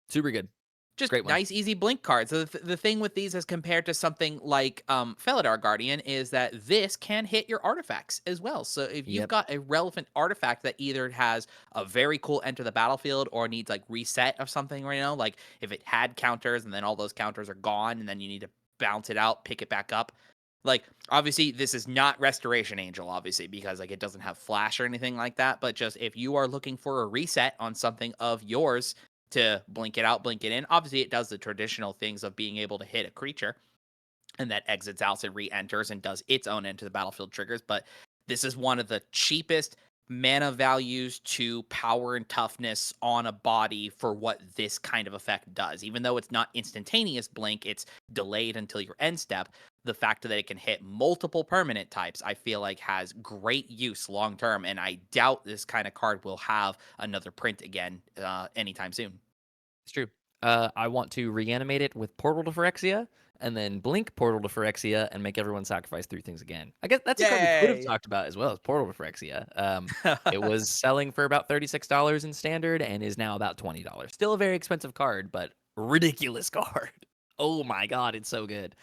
Super good.
Just
Great one.
nice, easy blink cards. So the thing with these as compared to something like Felidar Guardian is that this can hit your artifacts as well. So if you've
Yep.
got a relevant artifact that either has a very cool enter the battlefield or needs like reset of something, like if it had counters and then all those counters are gone and then you need to bounce it out, pick it back up. Like obviously this is not Restoration Angel, obviously, because like it doesn't have flash or anything like that. But just if you are looking for a reset on something of yours, to blink it out, blink it in. Obviously, it does the traditional things of being able to hit a creature and that exits out and re-enters and does its own enter the battlefield triggers. But this is one of the cheapest mana values to power and toughness on a body for what this kind of effect does. Even though it's not instantaneous blink, it's delayed until your end step. The fact that it can hit multiple permanent types, I feel like has great use long term. And I doubt this kind of card will have another print again anytime soon.
It's true. I want to reanimate it with Portal to Phyrexia, and then blink Portal to Phyrexia and make everyone sacrifice 3 things again. I guess that's a card we could have
Yay!
talked about as well as Portal to Phyrexia. It was selling for about $36 in standard and is now about $20. Still a very expensive card, but ridiculous card. Oh my god, it's so good.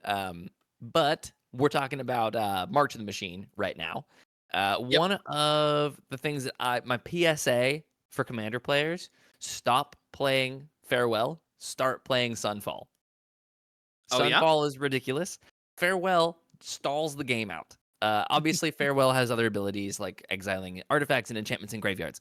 But we're talking about March of the Machine right now.
Yep.
One of the things that my PSA for Commander players: stop playing Farewell, start playing Sunfall.
Oh, yeah?
Sunfall is ridiculous. Farewell stalls the game out. Obviously, Farewell has other abilities like exiling artifacts and enchantments in graveyards.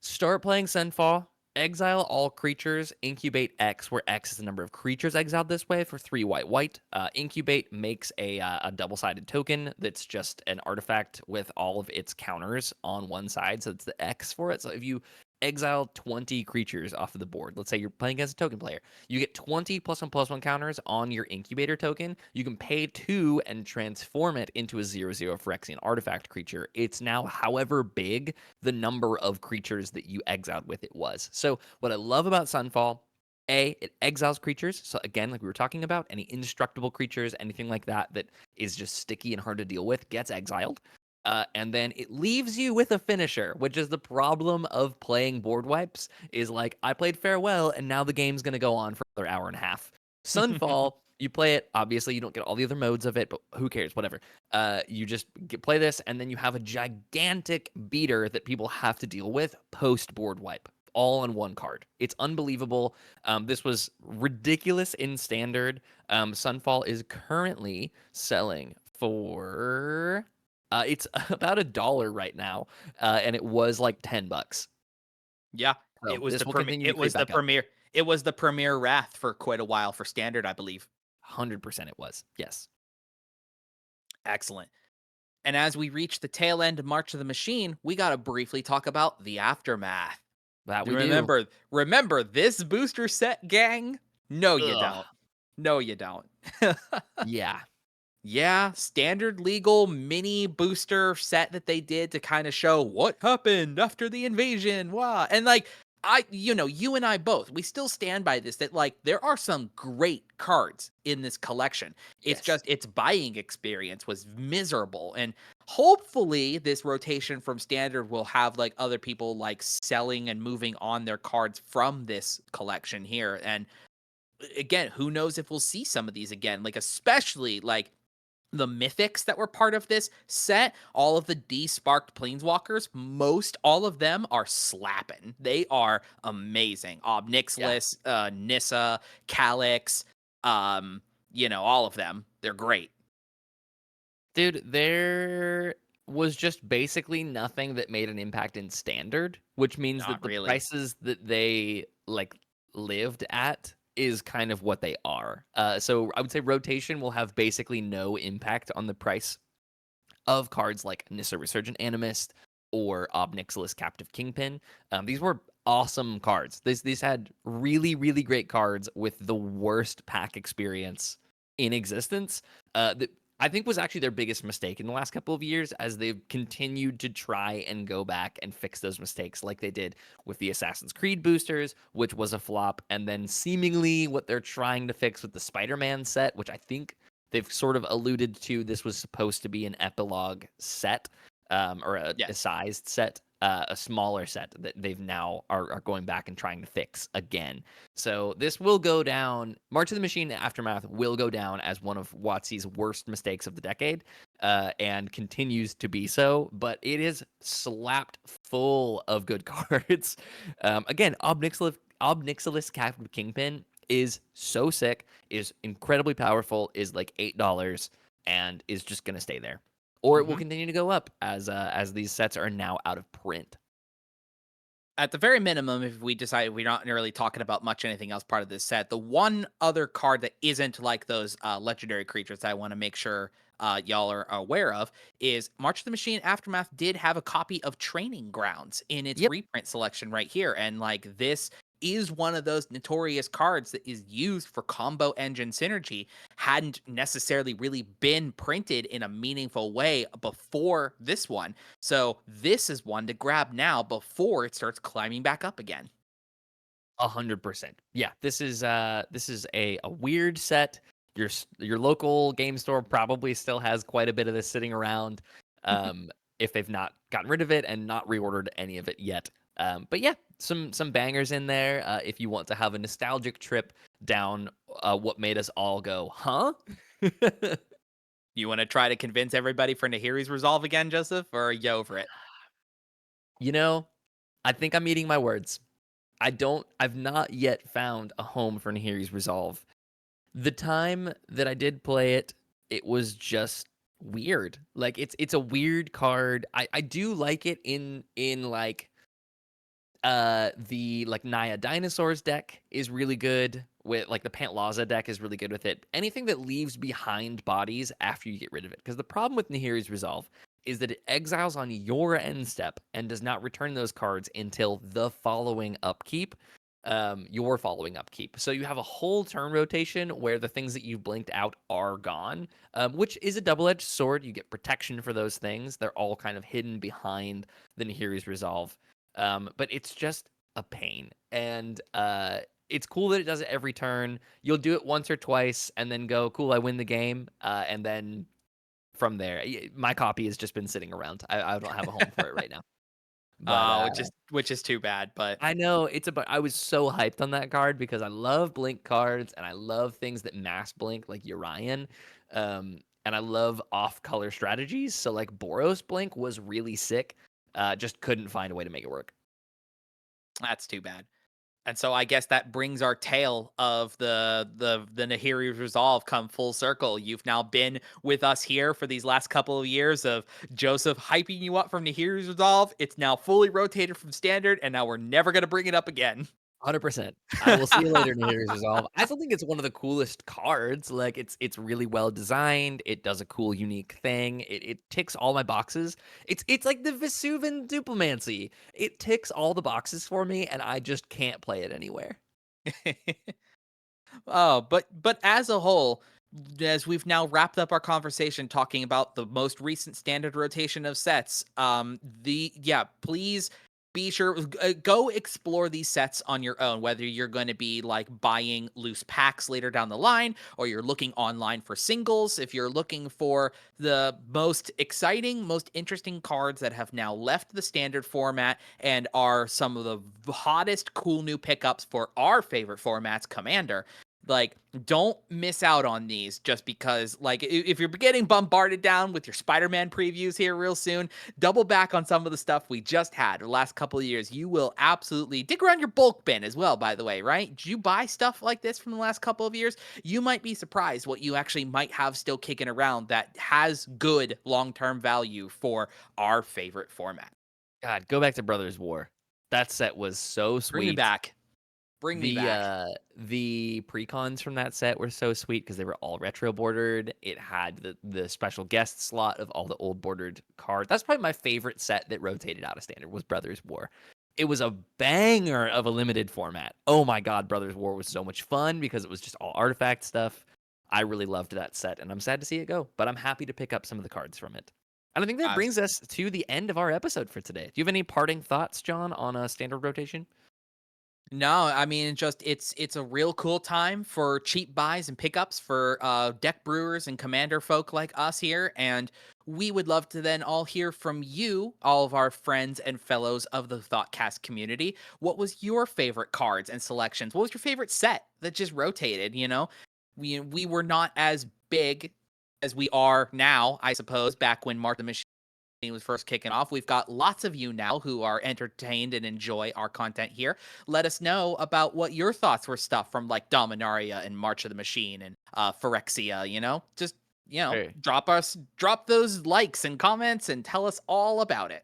Start playing Sunfall. Exile all creatures. Incubate X, where X is the number of creatures exiled this way for 3 white white. Incubate makes a double-sided token that's just an artifact with all of its counters on one side, so it's the X for it. So if you exile 20 creatures off of the board. Let's say you're playing against a token player. You get 20 +1/+1 counters on your incubator token. You can pay 2 and transform it into a 0/0 Phyrexian artifact creature. It's now however big the number of creatures that you exiled with it was. So what I love about Sunfall, it exiles creatures. So again, like we were talking about, any indestructible creatures, anything like that that is just sticky and hard to deal with gets exiled. And then it leaves you with a finisher, which is the problem of playing board wipes, is like, I played Farewell, and now the game's going to go on for another hour and a half. Sunfall, you play it. Obviously, you don't get all the other modes of it, but who cares? Whatever. You just play this, and then you have a gigantic beater that people have to deal with post-board wipe, all on one card. It's unbelievable. This was ridiculous in Standard. Sunfall is currently selling for... it's about $1 right now, and it was like $10.
Yeah,
So
it was
this
the
will
premier.
continue to
It
creep
was the
back up.
premier. It was the premier Wrath for quite a while for Standard, I believe.
100% it was. Yes.
Excellent. And as we reach the tail end of March of the Machine, we got to briefly talk about the aftermath.
That we do.
Remember this booster set, gang? No, you
Ugh.
don't. No, you don't.
Yeah.
Yeah, standard legal mini booster set that they did to kind of show what happened after the invasion. Wow. And like, you and I both, we still stand by this that like there are some great cards in this collection. It's
Yes.
just its buying experience was miserable. And hopefully this rotation from standard will have like other people like selling and moving on their cards from this collection here. And again, who knows if we'll see some of these again, like especially like the mythics that were part of this set, all of the desparked planeswalkers, most all of them are slapping. They are amazing.
Yeah.
Obnixilis, Nissa, Calyx, all of them. They're great.
Dude, there was just basically nothing that made an impact in Standard, which means that
Not
the
really.
prices that they like lived at is kind of what they are. So I would say rotation will have basically no impact on the price of cards like Nissa Resurgent Animist or Obnixilis Captive Kingpin. These were awesome cards. These had really, really great cards with the worst pack experience in existence. That I think was actually their biggest mistake in the last couple of years, as they've continued to try and go back and fix those mistakes, like they did with the Assassin's Creed boosters, which was a flop, and then seemingly what they're trying to fix with the Spider-Man set, which I think they've sort of alluded to. This was supposed to be an epilogue set, or a
Yes.
sized set, a smaller set that they've now are going back and trying to fix again. So this will go down. March of the Machine Aftermath will go down as one of WotC's worst mistakes of the decade, and continues to be so. But it is slapped full of good cards. Again, Obnixilis Captive Kingpin is so sick, is incredibly powerful, is like $8, and is just gonna stay there. Or it will
hmm
continue to go up as these sets are now out of print.
At the very minimum, if we decide we're not really talking about much anything else part of this set, the one other card that isn't like those legendary creatures that I want to make sure y'all are aware of is March of the Machine Aftermath did have a copy of Training Grounds in its
Yep.
reprint selection right here. And like this is one of those notorious cards that is used for combo engine synergy, hadn't necessarily really been printed in a meaningful way before this one. So this is one to grab now before it starts climbing back up again.
100%. Yeah, this is a weird set. Your local game store probably still has quite a bit of this sitting around, if they've not gotten rid of it and not reordered any of it yet. But yeah, some bangers in there. If you want to have a nostalgic trip down what made us all go, huh?
You want to try to convince everybody for Nahiri's Resolve again, Joseph, or are you over it?
You know, I think I'm eating my words. I've not yet found a home for Nahiri's Resolve. The time that I did play it, it was just weird. Like it's a weird card. I do like it in like the like Naya Dinosaurs deck is really good with like the Pantlaza deck is really good with it. Anything that leaves behind bodies after you get rid of it. Because the problem with Nahiri's Resolve is that it exiles on your end step and does not return those cards until the following upkeep, your following upkeep. So you have a whole turn rotation where the things that you've blinked out are gone, which is a double-edged sword. You get protection for those things. They're all kind of hidden behind the Nahiri's Resolve. But it's just a pain. And it's cool that it does it every turn. You'll do it once or twice and then go, cool, I win the game. And then from there, my copy has just been sitting around. I don't have a home for it right now. But
Which is too bad, but
I know I was so hyped on that card because I love blink cards and I love things that mass blink like Urian. And I love off-color strategies. So like Boros Blink was really sick. Just couldn't find a way to make it work.
that's too bad. And so I guess that brings our tale of the Nahiri's Resolve come full circle. You've now been with us here for these last couple of years of Joseph hyping you up from Nahiri's Resolve. It's now fully rotated from standard, and now we're never going to bring it up again.
100%. I will see you later, Nahiri's Resolve. I still think it's one of the coolest cards. Like it's really well designed. It does a cool, unique thing. It ticks all my boxes. It's like the Vesuvian Duplimancy. It ticks all the boxes for me, and I just can't play it anywhere.
Oh, but as a whole, as we've now wrapped up our conversation talking about the most recent standard rotation of sets, please be sure go explore these sets on your own, whether you're going to be like buying loose packs later down the line or you're looking online for singles. If you're looking for the most exciting, most interesting cards that have now left the standard format and are some of the hottest cool new pickups for our favorite formats, Commander, like, don't miss out on these just because, like, if you're getting bombarded down with your Spider-Man previews here real soon, double back on some of the stuff we just had the last couple of years. You will absolutely dig around your bulk bin as well, by the way, right? Did you buy stuff like this from the last couple of years? You might be surprised what you actually might have still kicking around that has good long-term value for our favorite format.
God, go back to Brothers War. That set was so
Bring me
sweet.
back. Bring me back.
The precons from that set were so sweet because they were all retro bordered. It had the special guest slot of all the old bordered cards. That's probably my favorite set that rotated out of standard was Brothers War. It was a banger of a limited format. Oh my god, Brothers War was so much fun because it was just all artifact stuff. I really loved that set, and I'm sad to see it go, but I'm happy to pick up some of the cards from it. And I think that brings us to the end of our episode for today. Do you have any parting thoughts, John, on a standard rotation?
No, I mean, just it's a real cool time for cheap buys and pickups for deck brewers and commander folk like us here, and we would love to then all hear from you, all of our friends and fellows of the Thoughtcast community. What was your favorite cards and selections? What was your favorite set that just rotated? You know, we were not as big as we are now, I suppose, back when Mark the Machine was first kicking off. We've got lots of you now who are entertained and enjoy our content here. Let us know about what your thoughts were stuff from like Dominaria and March of the Machine and Phyrexia, just,
Hey.
drop those likes and comments and tell us all about it.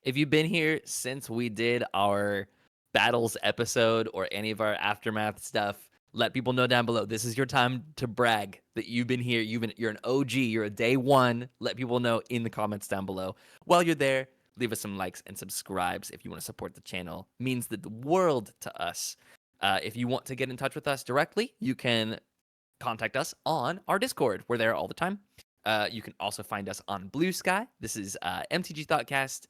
If you've been here since we did our battles episode or any of our aftermath stuff, let people know down below. This is your time to brag that you've been here. You're an OG. You're a day one. Let people know in the comments down below. While you're there, leave us some likes and subscribes if you want to support the channel. It means the world to us. If you want to get in touch with us directly, you can contact us on our Discord. We're there all the time. You can also find us on Blue Sky. This is MTG Thoughtcast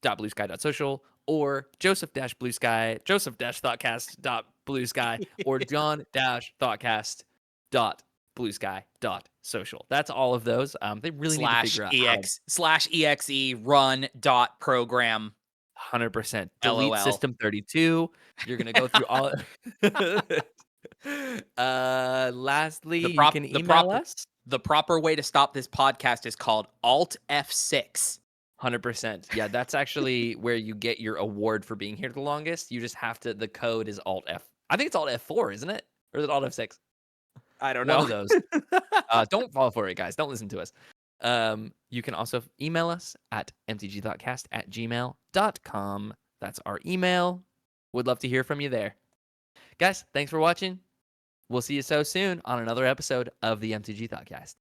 bluesky.social or joseph-thoughtcast.bluesky or john-thoughtcast.bluesky.social. That's all of those. They really need to figure out how
/exe run dot program
100% delete
LOL.
system 32. You're going to go through all lastly, you can email us.
The proper way to stop this podcast is called Alt F6.
100%. Yeah, that's actually where you get your award for being here the longest. You just have to, the code is Alt F. I think it's Alt F4, isn't it? Or is it Alt F6?
I don't
One
know.
of those. Don't fall for it, guys. Don't listen to us. You can also email us at mtgthoughtcast@gmail.com. That's our email. Would love to hear from you there. Guys, thanks for watching. We'll see you so soon on another episode of the MTG Thoughtcast.